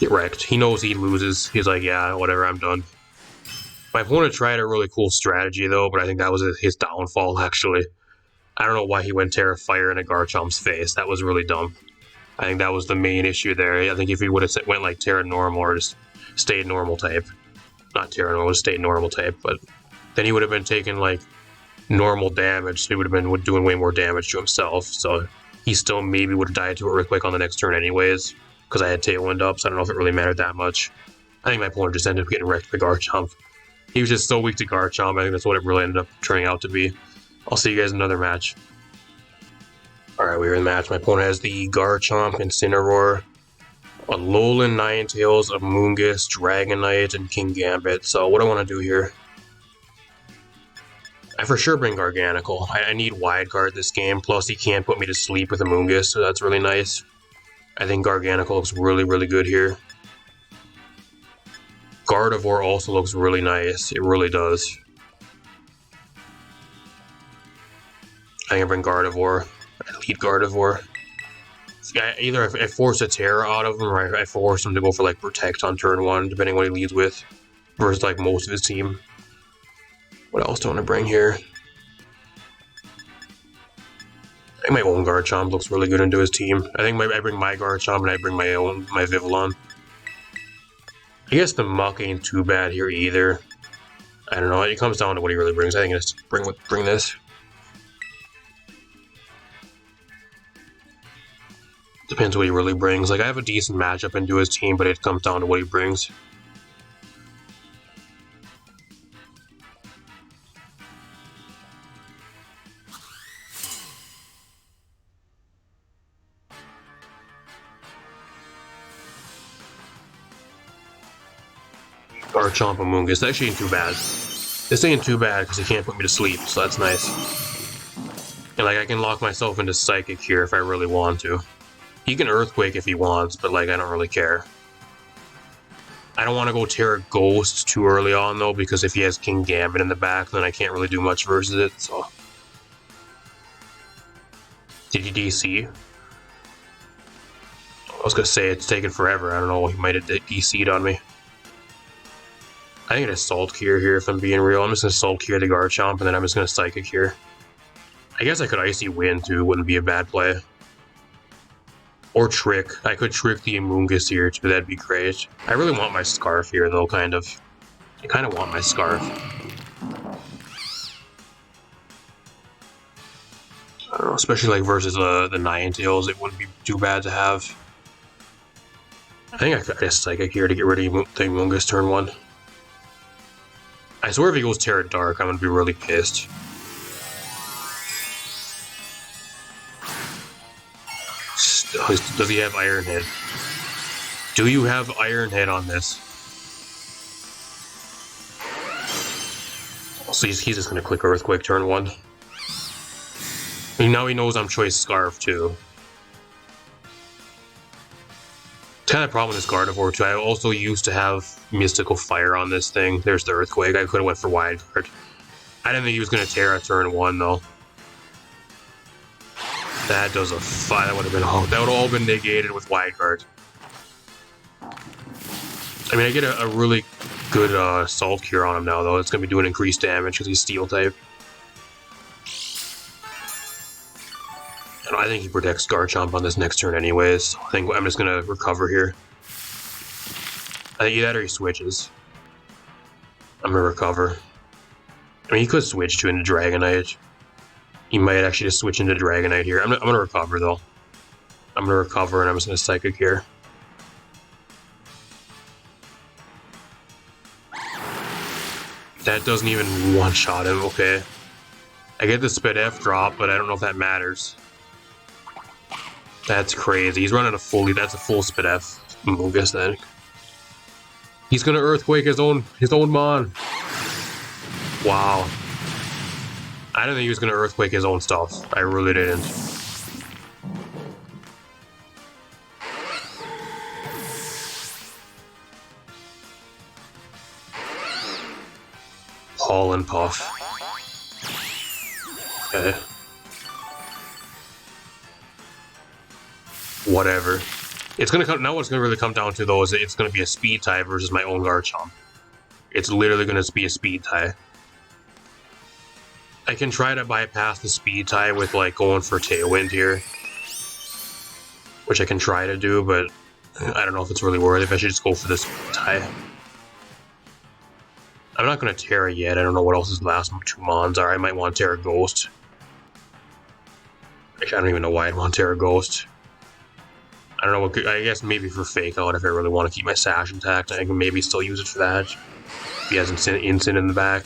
Get wrecked. He knows he loses. He's like, yeah, whatever, I'm done. My opponent tried a really cool strategy, though, but I think that was his downfall, actually. I don't know why he went Terra Fire in a Garchomp's face. That was really dumb. I think that was the main issue there. I think if he would have went like Terra Normal or just stayed normal type. Not Terra Normal, just stayed normal type, but then he would have been taking like normal damage, so he would have been doing way more damage to himself. So he still maybe would have died to an Earthquake on the next turn anyways, because I had Tailwind up, so I don't know if it really mattered that much. I think my opponent just ended up getting wrecked by Garchomp. He was just so weak to Garchomp, I think that's what it really ended up turning out to be. I'll see you guys in another match. Alright, we're in the match. My opponent has the Garchomp, Incineroar, Alolan Ninetales, Amoonguss, Dragonite, and King Gambit. So what I want to do here, I for sure bring Garganacl. I need Wide Guard this game, plus he can't put me to sleep with Amoonguss, so that's really nice. I think Garganacl looks really, really good here. Gardevoir also looks really nice. It really does. I can bring Gardevoir. I lead Gardevoir. Either I force a Terra out of him, or I force him to go for like Protect on turn 1, depending on what he leads with, versus like most of his team. What else do I want to bring here? I think my own Garchomp looks really good into his team. I think I bring my Garchomp and I bring my Vivillon. I guess the Muck ain't too bad here either. I don't know. It comes down to what he really brings. I think I just bring this. Depends what he really brings. Like, I have a decent matchup into his team, but it comes down to what he brings. Garchomp Amoonguss. That actually ain't too bad. This ain't too bad because he can't put me to sleep, so that's nice. And like, I can lock myself into Psychic here if I really want to. He can Earthquake if he wants, but like, I don't really care. I don't want to go Terra Ghost too early on though, because if he has King Gambit in the back, then I can't really do much versus it, so. Did he DC? I was gonna say it's taken forever. I don't know, he might have DC'd on me. I think it is Salt Cure here if I'm being real. I'm just gonna Salt Cure the Garchomp and then I'm just gonna Psychic here. I guess I could Icy Wind too, wouldn't be a bad play. Or Trick. I could Trick the Amoonguss here too, that'd be great. I really want my Scarf here though, kind of. I kind of want my Scarf. I don't know, especially like versus the Ninetales, it wouldn't be too bad to have. I think I could just Psychic here to get rid of the Amoonguss turn 1. I swear if he goes Terra Dark, I'm gonna be really pissed. Does he have Iron Head? Do you have Iron Head on this? So he's just gonna click Earthquake turn 1. And now he knows I'm Choice Scarf too. It's kind of a problem with this Gardevoir too. I also used to have Mystical Fire on this thing. There's the Earthquake. I could have went for Wide Guard. I didn't think he was gonna Terra turn 1 though. That does a 5. That would have been that would have all been negated with Wide Guard. I mean, I get a really good Salt Cure on him now, though. It's going to be doing increased damage because he's Steel type. And I think he protects Garchomp on this next turn anyways. So I think I'm just going to recover here. I think either that or he switches. I'm going to recover. I mean, he could switch to into Dragonite. He might actually just switch into Dragonite here. I'm going to recover, though. I'm going to recover, and I'm just going to Psychic here. That doesn't even one-shot him, okay. I get the Spit F drop, but I don't know if that matters. That's crazy. He's running that's a full Spit F Amoonguss then. He's going to Earthquake his own Mon. Wow. I didn't think he was going to Earthquake his own stuff. I really didn't. Pollen Puff. Okay. Whatever. It's gonna come now. What's gonna really come down to though is it's gonna be a Speed tie versus my own Garchomp. It's literally gonna be a Speed tie. I can try to bypass the Speed tie with like going for Tailwind here, which I can try to do, but I don't know if it's really worth it. If I should just go for this Speed tie. I'm not going to Terra yet. I don't know what else his last 2 Mons are. I might want Terra Ghost. Actually, I don't even know why I'd want Terra Ghost. I don't know what. I guess maybe for Fake Out if I really want to keep my Sash intact. I can maybe still use it for that. If he has Instant in the back.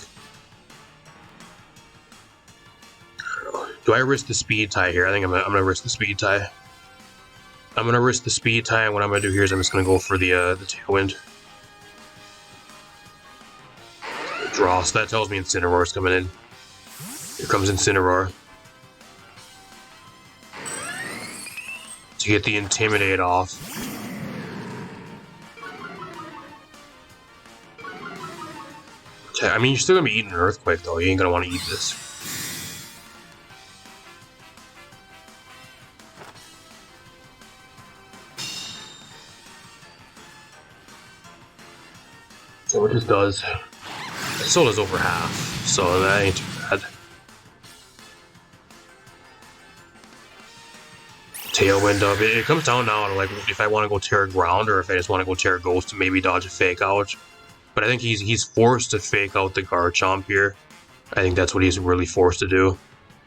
Do I risk the Speed tie here? I think I'm gonna risk the Speed tie. I'm gonna risk the Speed tie, and what I'm gonna do here is I'm just gonna go for the Tailwind. Draw, so that tells me Incineroar's coming in. Here comes Incineroar. To get the Intimidate off. Okay, I mean, you're still gonna be eating an Earthquake though. You ain't gonna want to eat this. So what this does. It still does over half, so that ain't too bad. Tailwind up. It comes down now to like if I want to go Terra Ground or if I just want to go Terra Ghost to maybe dodge a Fake Out. But I think he's forced to Fake Out the Garchomp here. I think that's what he's really forced to do.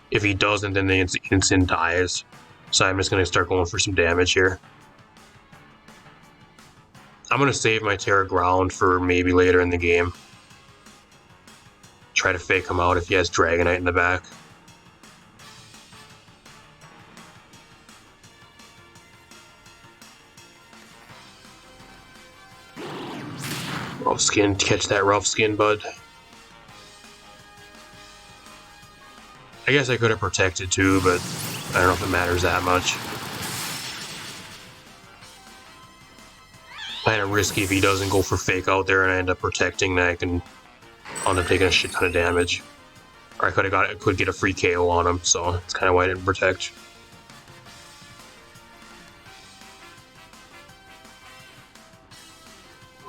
If he doesn't, then the Instant dies. So I'm just going to start going for some damage here. I'm going to save my Terra Ground for maybe later in the game. Try to Fake him out if he has Dragonite in the back. Rough skin, catch that rough skin, bud. I guess I could have protected too, but I don't know if it matters that much. Kind of risky if he doesn't go for fake out there and I end up protecting, then I can end up taking a shit ton of damage. Or I could get a free KO on him, so that's kind of why I didn't protect.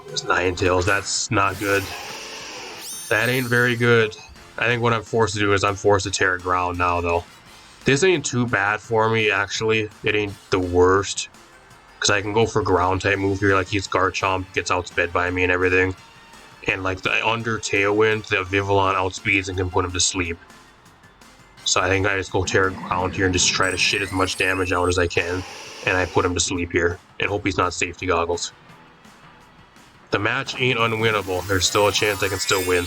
There's Ninetales, that's not good. That ain't very good. I think what I'm forced to do is I'm forced to tear ground now, though. This ain't too bad for me, actually. It ain't the worst. Because I can go for ground type move here, like he's Garchomp, gets outsped by me and everything. And like the under Tailwind, the Vivillon outspeeds and can put him to sleep. So I think I just go tear ground here and just try to shit as much damage out as I can. And I put him to sleep here, and hope he's not safety goggles. The match ain't unwinnable. There's still a chance I can still win.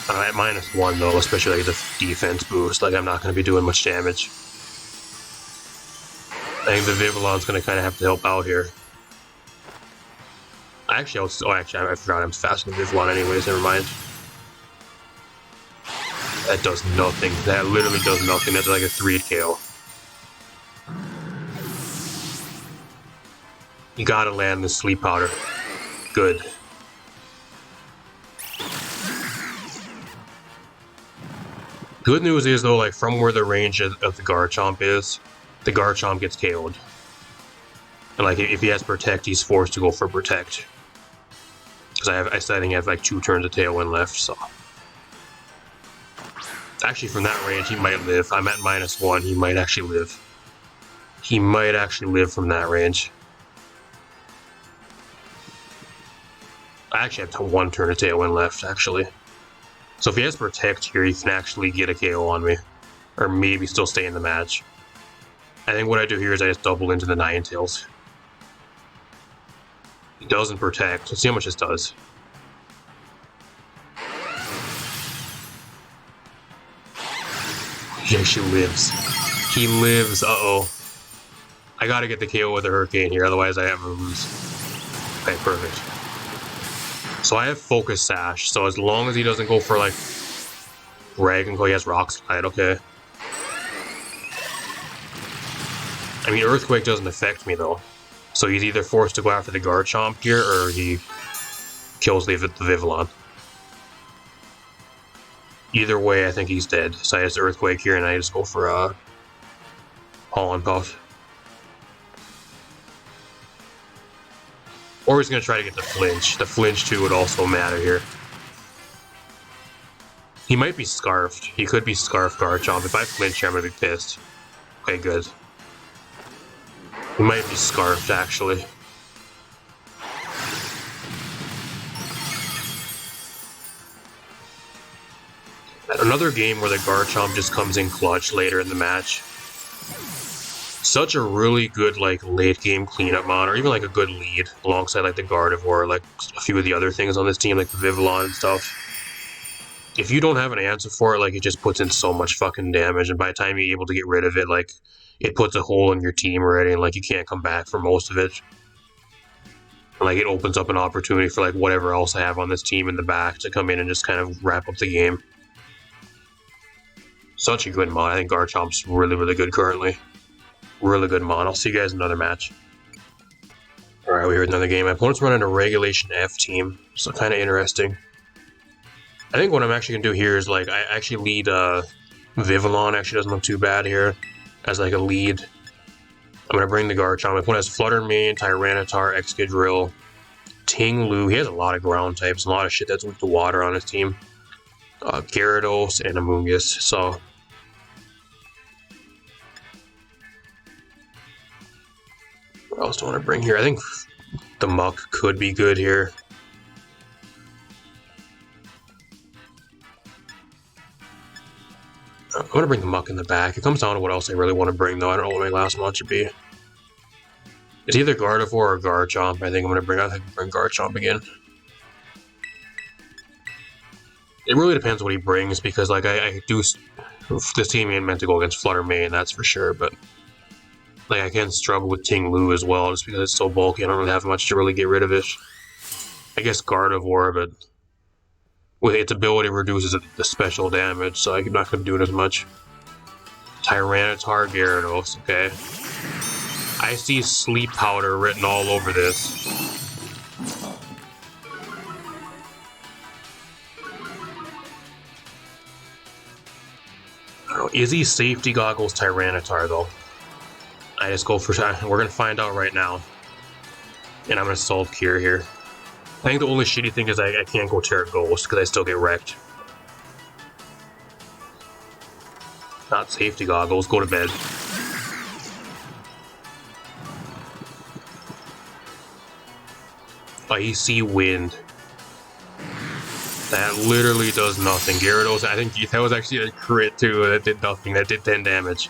At -1 though, especially like the defense boost, like I'm not going to be doing much damage. I think the Vivillon's going to kind of have to help out here. Actually, I forgot I'm faster than Vivillon anyways, never mind. That does nothing. That literally does nothing. That's like a 3-hit KO. You gotta land the sleep powder. Good. Good news is though, like from where the range of the Garchomp is, the Garchomp gets KO'd. And like if he has Protect, he's forced to go for Protect. Because I think I have like 2 turns of Tailwind left, so. Actually from that range he might live. I'm at -1, he might actually live. He might actually live from that range. I actually have 1 turn of Tailwind left, actually. So if he has Protect here, he can actually get a KO on me. Or maybe still stay in the match. I think what I do here is I just double into the Ninetales. He doesn't Protect. Let's see how much this does. He actually lives. He lives. Uh-oh. I gotta get the KO with the Hurricane here, otherwise I have to lose. Okay, perfect. So I have Focus Sash, so as long as he doesn't go for like Dragon Claw, he has Rock Slide, okay. I mean, Earthquake doesn't affect me though. So he's either forced to go after the Garchomp here, or he kills the Vivillon. Either way, I think he's dead. So I just Earthquake here, and I just go for a Pollen Puff. Or he's going to try to get the Flinch. The Flinch too would also matter here. He might be Scarfed. He could be Scarf Garchomp. If I flinch here, I'm going to be pissed. Okay, good. He might be Scarfed, actually. Another game where the Garchomp just comes in clutch later in the match. Such a really good like late game cleanup mod, or even like a good lead alongside like the Gardevoir, like a few of the other things on this team, like the Vivillon and stuff. If you don't have an answer for it, like it just puts in so much fucking damage, and by the time you're able to get rid of it, like it puts a hole in your team already, and like you can't come back for most of it. And like it opens up an opportunity for like whatever else I have on this team in the back to come in and just kind of wrap up the game. Such a good mod. I think Garchomp's really, really good currently. Really good mod. I'll see you guys in another match. Alright, we're here with another game. My opponent's running a Regulation F team, so kind of interesting. I think what I'm actually going to do here is, like, I actually lead Vivillon. Actually doesn't look too bad here as, like, a lead. I'm going to bring the Garchomp. My opponent has Flutter Mane, Tyranitar, Excadrill, Ting-Lu. He has a lot of ground types, a lot of shit that's weak to water on his team. Gyarados, and Amoonguss. So what else do I want to bring here? I think the Muck could be good here. I'm going to bring the Muck in the back. It comes down to what else I really want to bring, though. I don't know what my last mod should be. It's either Gardevoir or Garchomp. I think I'm going to bring Garchomp again. It really depends what he brings, because like I do, this team ain't meant to go against Flutter Mane, that's for sure. But Like, I can struggle with Ting Lu as well, just because it's so bulky. I don't really have much to really get rid of it. I guess Gardevoir, but with its ability reduces the special damage, so I'm not going to do it as much. Tyranitar, Gyarados, okay. I see Sleep Powder written all over this. I don't know, is he Safety Goggles Tyranitar, though? I just go for... We're going to find out right now. And I'm going to Salt Cure here. I think the only shitty thing is I can't go Terra Ghost, because I still get wrecked. Not Safety Goggles, go to bed. Icy Wind. That literally does nothing. Gyarados, I think that was actually a crit too. That did nothing. That did 10 damage.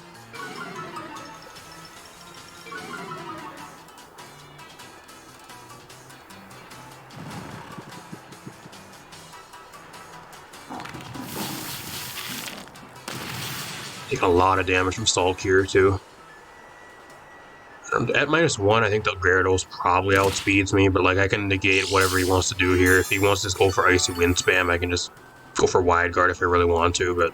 Take a lot of damage from Salt Cure too. At -1, I think the Gyarados probably outspeeds me, but like I can negate whatever he wants to do here. If he wants to just go for Icy Wind spam, I can just go for Wide Guard if I really want to, but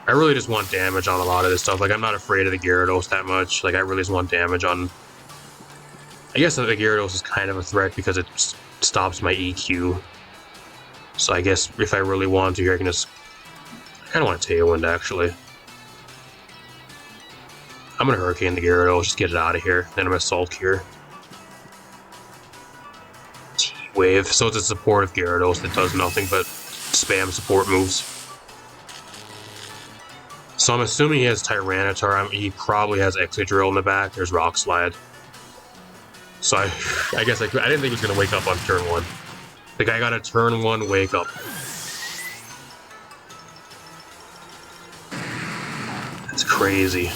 I really just want damage on a lot of this stuff. Like, I'm not afraid of the Gyarados that much. Like, I really just want damage on... I guess the Gyarados is kind of a threat because it stops my EQ. So I guess if I really want to here, I can just... I kind of want a Tailwind, actually. I'm going to Hurricane the Gyarados, just get it out of here. Then I'm going to Salt Cure. T-Wave. So it's a supportive Gyarados that does nothing but spam support moves. So I'm assuming he has Tyranitar. He probably has Excadrill in the back. There's Rock Slide. So I guess I didn't think he was going to wake up on turn 1. The guy got a turn 1 wake up. That's crazy.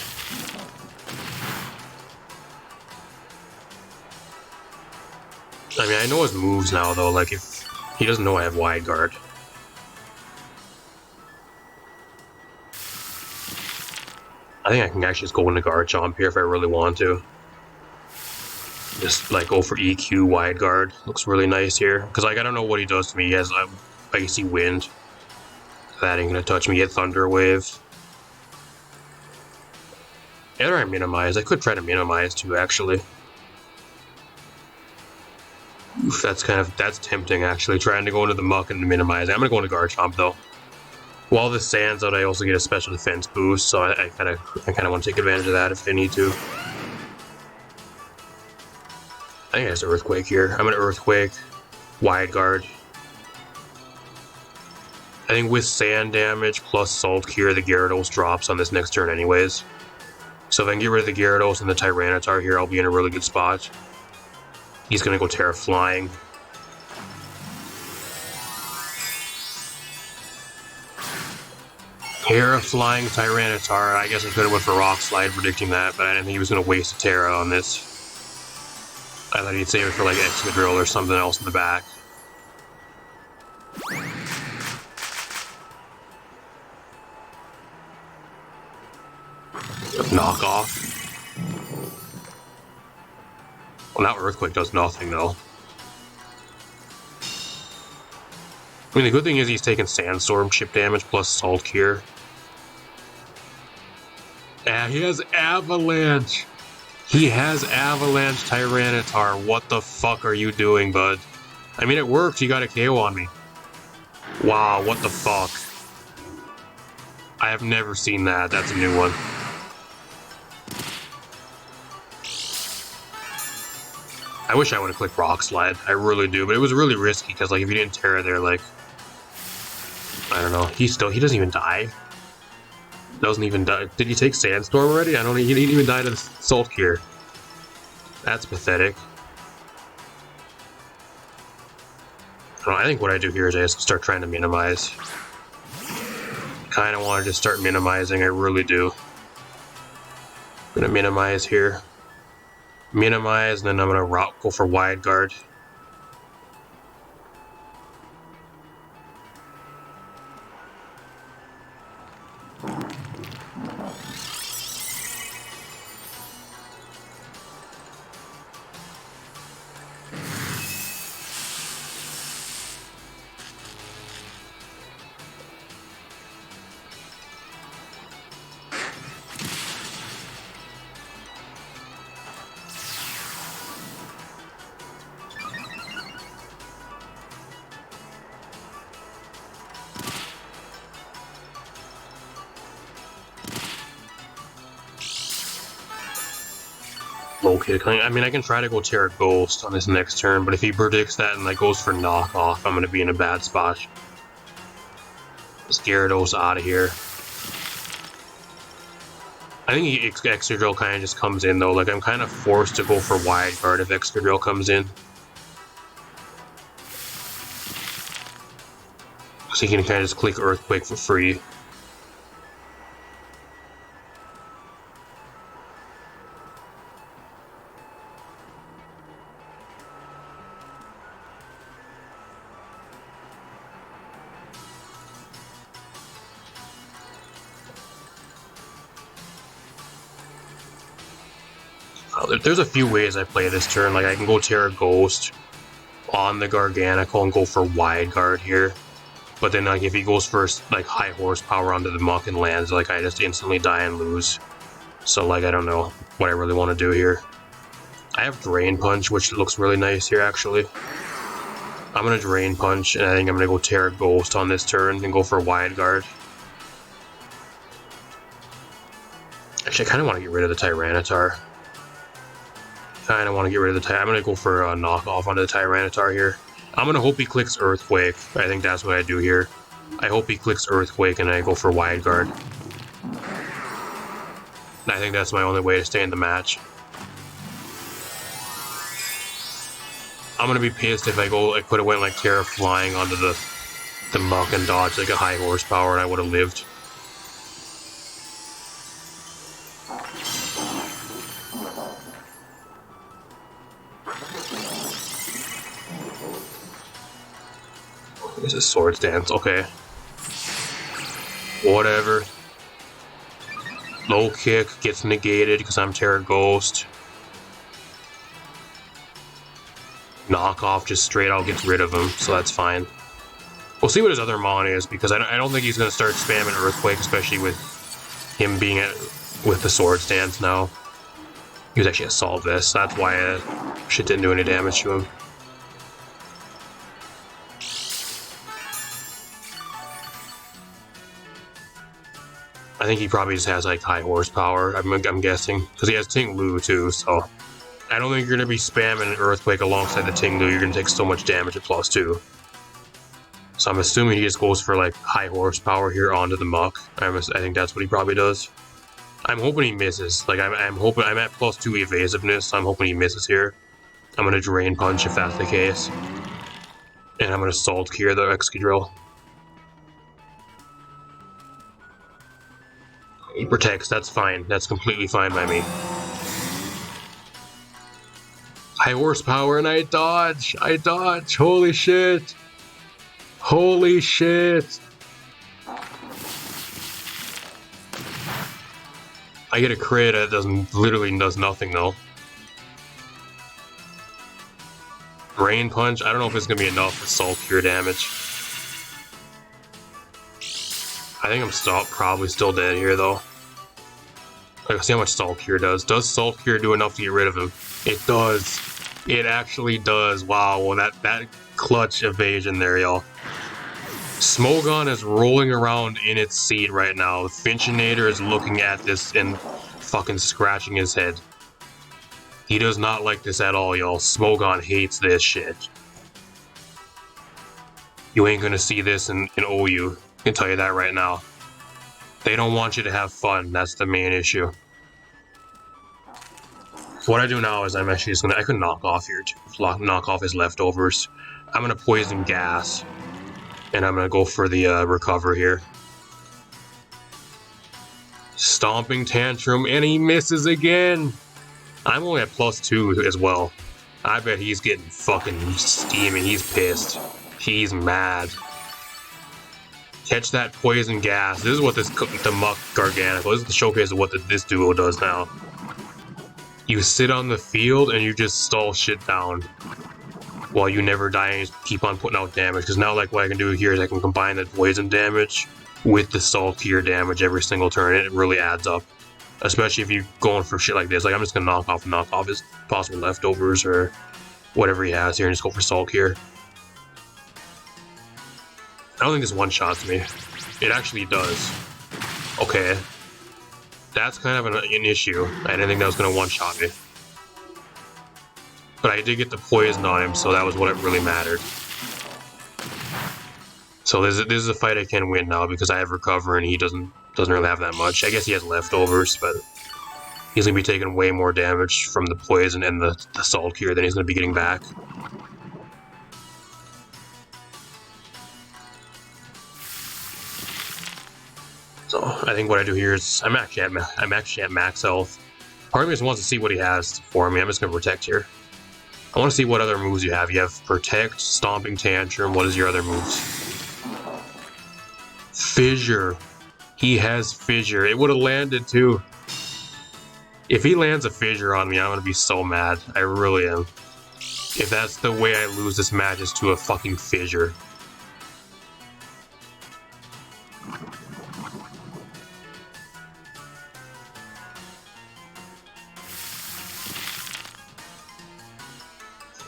I mean, I know his moves now, though. Like, if he doesn't know I have Wide Guard. I think I can actually just go into Garchomp here if I really want to. Just, like, go for EQ Wide Guard. Looks really nice here. Because, like, I don't know what he does to me. He has Icy Wind. That ain't gonna touch me. He had Thunder Wave. Either I minimize. I could try to minimize, too, actually. Oof, that's tempting, actually, trying to go into the muck and minimize. I'm gonna go into Garchomp, though. While this Sands out, I also get a special defense boost, so I kind of want to take advantage of that if I need to. I think I have Earthquake here. I'm gonna Earthquake, Wide Guard. I think with Sand damage plus Salt Cure, the Gyarados drops on this next turn anyways. So if I can get rid of the Gyarados and the Tyranitar here, I'll be in a really good spot. He's gonna go Terra Flying. Terra Flying Tyranitar. I guess I could have went for Rock Slide predicting that, but I didn't think he was gonna waste a Terra on this. I thought he'd save it for like Excadrill or something else in the back. Knockoff. Well, now Earthquake does nothing, though. I mean, the good thing is he's taking Sandstorm chip damage plus Salt Cure. He has Avalanche! He has Avalanche Tyranitar. What the fuck are you doing, bud? I mean, it worked. You got a KO on me. Wow, what the fuck? I have never seen that. That's a new one. I wish I would have clicked Rock Slide. I really do, but it was really risky because, like, if you didn't Terra there, like, I don't know. He doesn't even die. Doesn't even die. Did he take Sandstorm already? I don't. He didn't even die to the Salt Cure. That's pathetic. I think what I do here is I just start trying to minimize. Kind of want to just start minimizing. I really do. I'm gonna minimize here. Minimize, and then I'm gonna go for Wide Guard. low kick. I mean, I can try to go Terra Ghost on this next turn, but if he predicts that and like goes for knockoff, I'm gonna be in a bad spot. Let's Gyarados out of here. I think Excadrill kind of just comes in though. Like I'm kind of forced to go for Wide Guard if Excadrill comes in. So you can kind of just click Earthquake for free. There's a few ways I play this turn. Like I can go Terra Ghost on the Garganacl and go for Wide Guard here. But then like if he goes for like high horsepower onto the muck and lands, like I just instantly die and lose. So like I don't know what I really want to do here. I have Drain Punch, which looks really nice here actually. I'm gonna Drain Punch and I think I'm gonna go Terra Ghost on this turn and go for Wide Guard. Actually I kinda wanna get rid of the Tyranitar. I don't want to get rid of the I'm going to go for a knockoff onto the Tyranitar here. I'm going to hope he clicks Earthquake. I think that's what I do here. I hope he clicks Earthquake and I go for Wide Guard. I think that's my only way to stay in the match. I'm going to be pissed if I could have went like Terra Flying onto the muck and dodged like a high horsepower and I would have lived. It's a Swords Dance, okay. Whatever. Low kick gets negated because I'm Terra Ghost. Knockoff just straight out gets rid of him, so that's fine. We'll see what his other mon is because I don't think he's going to start spamming Earthquake, especially with him being with the Swords Dance now. He was actually Assault Vest, so that's why shit didn't do any damage to him. I think he probably just has like high horsepower, I'm guessing, because he has Ting Lu too, so I don't think you're going to be spamming an Earthquake alongside the Ting Lu. You're going to take so much damage at +2. So I'm assuming he just goes for like high horsepower here onto the muck. I think that's what he probably does. I'm hoping he misses. Like I'm hoping I'm at +2 evasiveness, so I'm hoping he misses here. I'm going to Drain Punch if that's the case. And I'm going to Salt Cure the Excadrill. He protects, that's fine. That's completely fine by me. High horsepower and I dodge! I dodge! Holy shit! Holy shit! I get a crit that literally does nothing though. Rain Punch, I don't know if it's gonna be enough for Salt Cure damage. I think I'm probably still dead here though. Let's see how much Salt Cure does. Does Salt Cure do enough to get rid of him? It does. It actually does. Wow, well that clutch evasion there, y'all. Smogon is rolling around in its seat right now. Finchinator is looking at this and fucking scratching his head. He does not like this at all, y'all. Smogon hates this shit. You ain't gonna see this in OU. I can tell you that right now. They don't want you to have fun. That's the main issue. So what I do now is I'm actually just gonna... I could knock off here too. Knock off his leftovers. I'm gonna Poison Gas. And I'm gonna go for the Recover here. Stomping Tantrum, and he misses again! I'm only at +2 as well. I bet he's getting fucking steaming. He's pissed. He's mad. Catch that Poison Gas. This is what the Muck Garganacl. This is the showcase of what this duo does now. You sit on the field and you just stall shit down while you never die and you keep on putting out damage. Because now, like, what I can do here is I can combine the poison damage with the Salt Cure damage every single turn. And it really adds up, especially if you're going for shit like this. Like, I'm just gonna knock off his possible leftovers or whatever he has here and just go for Salt Cure. I don't think this one-shots me. It actually does. Okay. That's kind of an issue. I didn't think that was going to one-shot me. But I did get the poison on him, so that was what it really mattered. So this is a fight I can win now because I have recover and he doesn't really have that much. I guess he has leftovers, but he's gonna be taking way more damage from the poison and the salt cure than he's gonna be getting back. So I think what I do here is I'm actually at max health. Part of me just wants to see what he has for me. I'm just gonna protect here. I want to see what other moves you have. You have protect, stomping tantrum. What is your other moves? Fissure. He has fissure. It would have landed too. If he lands a fissure on me, I'm gonna be so mad. I really am. If that's the way I lose this match, is to a fucking fissure.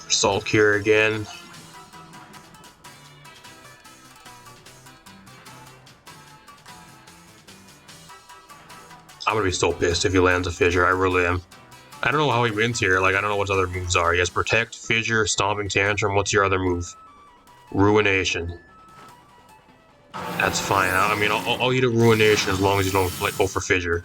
Salt cure again. I'm gonna be so pissed if he lands a fissure. I really am. I don't know how he wins here. Like, I don't know what his other moves are. He has protect, fissure, stomping tantrum. What's your other move? Ruination. That's fine. I mean, I'll eat a ruination as long as you don't go for fissure.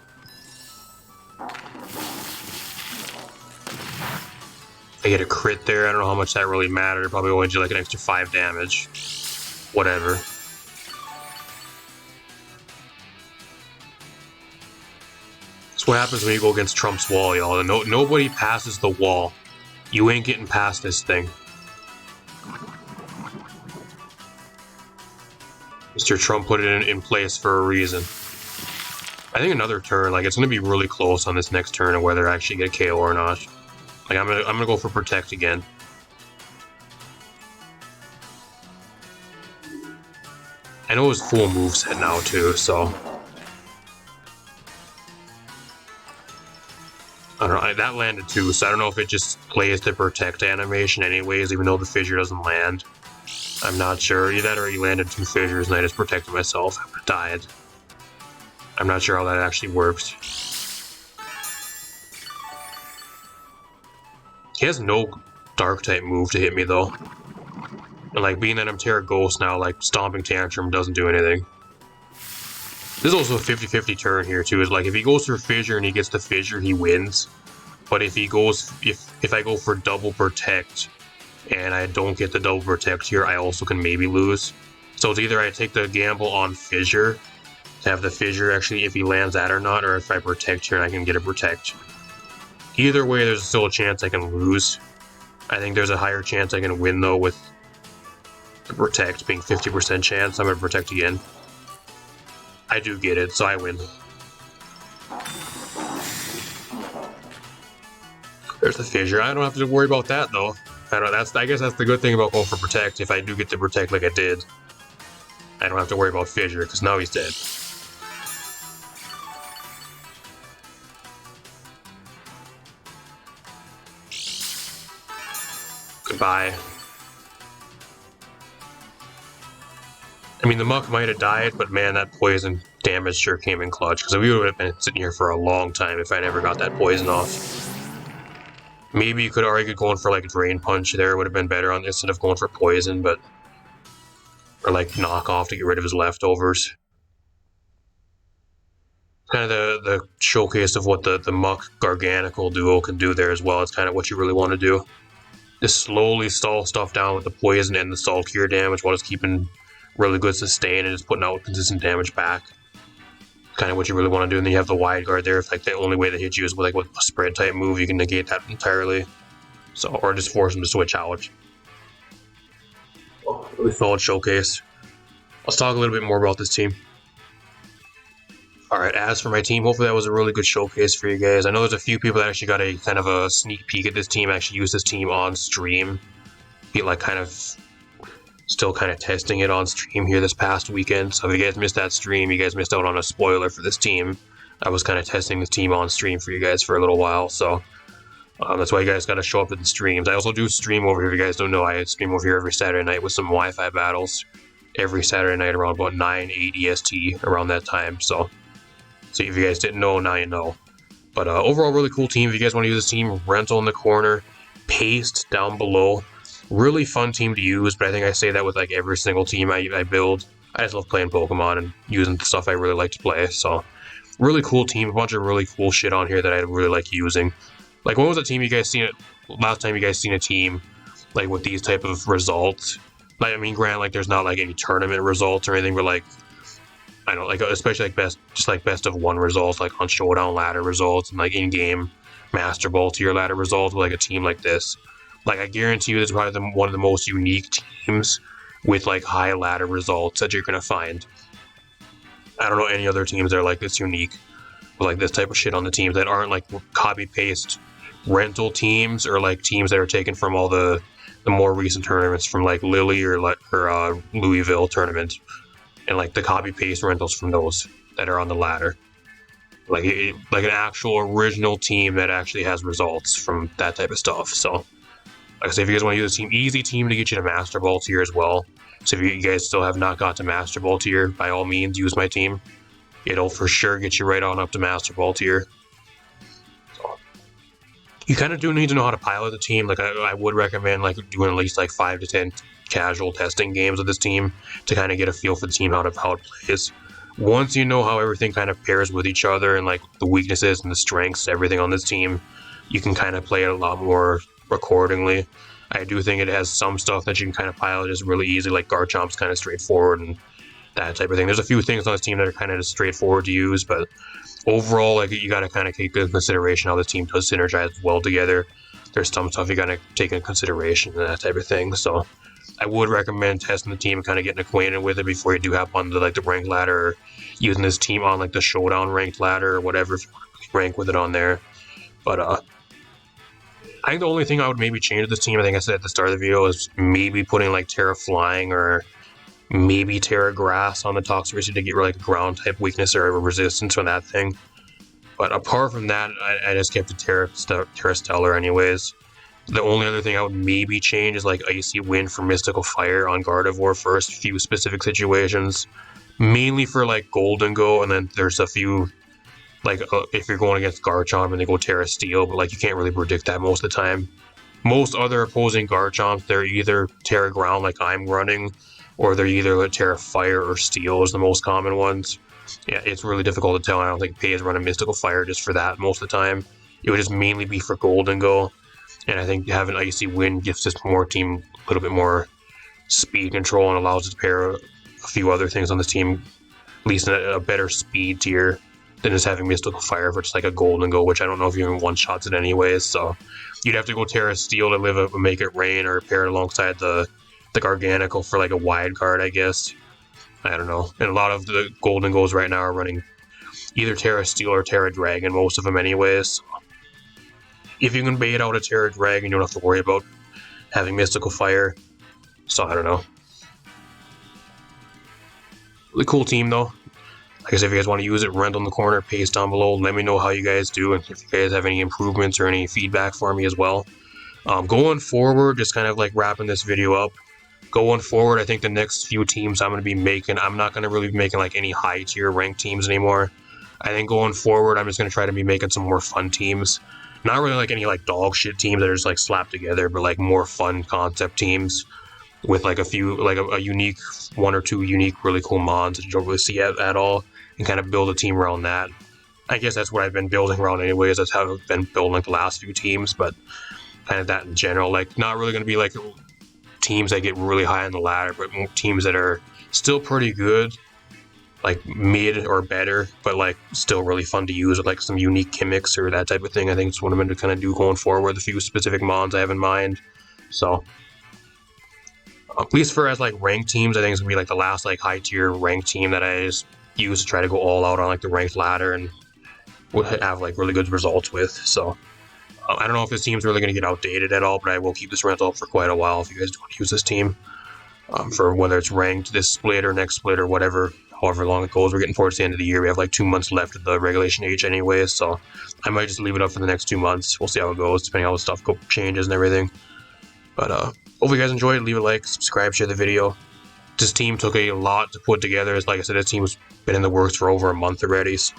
I get a crit there. I don't know how much that really mattered. Probably only do like an extra 5 damage. Whatever. That's what happens when you go against Trump's wall, y'all. Nobody passes the wall. You ain't getting past this thing. Mr. Trump put it in place for a reason. I think another turn, like, it's going to be really close on this next turn of whether I actually get KO or not. Like, I'm gonna go for protect again. I know his full moveset now too, so I don't know. That landed too, so I don't know if it just plays the protect animation anyways, even though the fissure doesn't land. I'm not sure. Either that or he landed 2 fissures and I just protected myself. I would have died. I'm not sure how that actually works. He has no dark type move to hit me though. And like, being that I'm Terra Ghost now, like, stomping tantrum doesn't do anything. This is also a 50-50 turn here too. Is like, if he goes for fissure and he gets the fissure, he wins. But if he goes, if I go for double protect and I don't get the double protect here, I also can maybe lose. So it's either I take the gamble on fissure to have the fissure actually if he lands that or not, or if I protect here and I can get a protect. Either way, there's still a chance I can lose. I think there's a higher chance I can win though with the protect being 50% chance. I'm gonna protect again. I do get it, so I win. There's the fissure. I don't have to worry about that though. I guess that's the good thing about going for protect. If I do get to protect like I did, I don't have to worry about fissure because now he's dead. Goodbye. I mean, the muck might have died, but man, that poison damage sure came in clutch, because we would have been sitting here for a long time if I never got that poison off. Maybe you could argue going for like Drain Punch there would have been better on instead of going for poison, but or like knock off to get rid of his leftovers. Kind of the showcase of what the muck garganacl duo can do there as well. It's kind of what you really want to do. Just slowly stall stuff down with the poison and the salt cure damage while it's keeping really good sustain and just putting out consistent damage back. Kind of what you really want to do. And then you have the wide guard there. If like the only way they hit you is with like a spread type move, you can negate that entirely. So, or just force them to switch out. Really solid showcase. Let's talk a little bit more about this team. Alright, as for my team, hopefully that was a really good showcase for you guys. I know there's a few people that actually got a kind of a sneak peek at this team, actually used this team on stream. Be like kind of still kind of testing it on stream here this past weekend. So if you guys missed that stream, you guys missed out on a spoiler for this team. I was kind of testing this team on stream for you guys for a little while, so that's why you guys got to show up at the streams. I also do stream over here. If you guys don't know, I stream over here every Saturday night with some Wi-Fi battles. Every Saturday night around about 9-8 EST, around that time. So if you guys didn't know, now you know. But overall, really cool team. If you guys want to use this team, rental in the corner. paste down below. Really fun team to use, but I think I say that with like every single team I build. I just love playing Pokemon and using the stuff I really like to play. So really cool team, a bunch of really cool shit on here that I really like using. Like, what was the team you guys seen it last time you guys seen a team like with these type of results? Like, I mean, granted, like there's not like any tournament results or anything, but like I don't like, especially like best of one results, like on showdown ladder results and like in-game master ball tier ladder results with like a team like this. Like, I guarantee you this is probably one of the most unique teams with like high ladder results that you're gonna find. I don't know any other teams that are like this unique with like this type of shit on the teams that aren't like copy paste rental teams or like teams that are taken from all the more recent tournaments from like Lily or Louisville tournament, and like the copy paste rentals from those that are on the ladder. Like like an actual original team that actually has results from that type of stuff. So like I say, if you guys want to use a team, easy team to get you to Master Ball tier as well. So if you guys still have not got to Master Ball tier, by all means use my team. It'll for sure get you right on up to Master Ball tier. So you kind of do need to know how to pilot the team. Like I would recommend like doing at least like 5 to 10 casual testing games with this team to kind of get a feel for the team, how it plays. Once you know how everything kind of pairs with each other and like the weaknesses and the strengths, everything on this team, you can kind of play it a lot more accordingly. I do think it has some stuff that you can kind of pilot just really easy, like Garchomp's kind of straightforward and that type of thing. There's a few things on this team that are kind of just straightforward to use, but overall, like you got to kind of take into consideration how the team does synergize well together. There's some stuff you got to take into consideration and that type of thing. So I would recommend testing the team and kind of getting acquainted with it before you do hop on the like the ranked ladder, or using this team on like the showdown ranked ladder or whatever if you want to rank with it on there. But I think the only thing I would maybe change to this team, I think I said at the start of the video, is maybe putting like Terra Flying or maybe Terra Grass on the Toxtricity to get like a ground type weakness or a resistance on that thing. But apart from that, I just kept the Terra Stellar anyways. The only other thing I would maybe change is like Icy Wind for Mystical Fire on Gardevoir for a few specific situations. Mainly for like Golden Go, and then there's a few like if you're going against Garchomp and they go Terra Steel, but like you can't really predict that most of the time. Most other opposing Garchomps, they're either Terra Ground like I'm running, or they're either like Terra Fire or Steel is the most common ones. Yeah, it's really difficult to tell. I don't think Pay is running Mystical Fire just for that most of the time. It would just mainly be for Golden Go, and I think having Icy Wind gives this more team a little bit more speed control and allows it to pair a few other things on this team, at least in a better speed tier than just having Mystical Fire for just like a Golden Go, which I don't know if you even one-shots it anyways, so you'd have to go Terra Steel to live a Make It Rain or pair it alongside the Garganacl for like a wide card, I guess. I don't know. And a lot of the Golden Goes right now are running either Terra Steel or Terra Dragon, most of them anyways. So if you can bait out a Terra Dragon, you don't have to worry about having Mystical Fire. So I don't know. Really cool team though. Like I said, if you guys want to use it, rent on the corner, paste down below. Let me know how you guys do, and if you guys have any improvements or any feedback for me as well. Going forward, just kind of like wrapping this video up. Going forward, I think the next few teams I'm going to be making, I'm not going to really be making like any high tier ranked teams anymore. I think going forward, I'm just going to try to be making some more fun teams. Not really like any like dog shit teams that are just like slapped together, but like more fun concept teams with like a few, like a unique, one or two unique, really cool mods that you don't really see at all, and kind of build a team around that. I guess that's what I've been building around anyways. That's how I've been building like the last few teams, but kind of that in general. Like not really going to be like teams that get really high on the ladder, but teams that are still pretty good, like mid or better, but like still really fun to use with like some unique gimmicks or that type of thing. I think it's what I'm going to kind of do going forward with a few specific mods I have in mind. So at least for as like ranked teams, I think it's gonna be like the last like high tier ranked team that I just use to try to go all out on like the ranked ladder and would have like really good results with. So I don't know if this team's really gonna get outdated at all, but I will keep this rental up for quite a while if you guys do want to use this team for whether it's ranked this split or next split or whatever, however long it goes. We're getting towards the end of the year. We have like 2 months left of the regulation age anyways, so I might just leave it up for the next 2 months. We'll see how it goes depending on how the stuff changes and everything. But hope you guys enjoyed. Leave a like, subscribe, share the video. This team took a lot to put together. Like I said, this team's been in the works for over a month already. So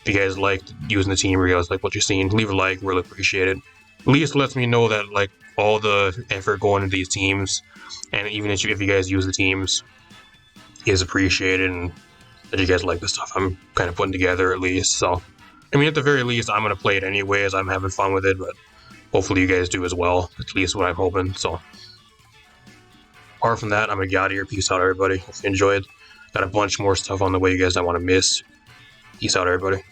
if you guys liked using the team or you guys like what you're seeing, leave a like. Really appreciate it. At least lets me know that like all the effort going into these teams, and even if you guys use the teams, is appreciated, and that you guys like the stuff I'm kind of putting together at least. So, I mean, at the very least, I'm gonna play it anyways. I'm having fun with it, but hopefully you guys do as well. At least what I'm hoping. So, apart from that, I'm gonna get out of here. Peace out, everybody. Hope you enjoyed. Got a bunch more stuff on the way, you guys don't want to miss. Peace out, everybody.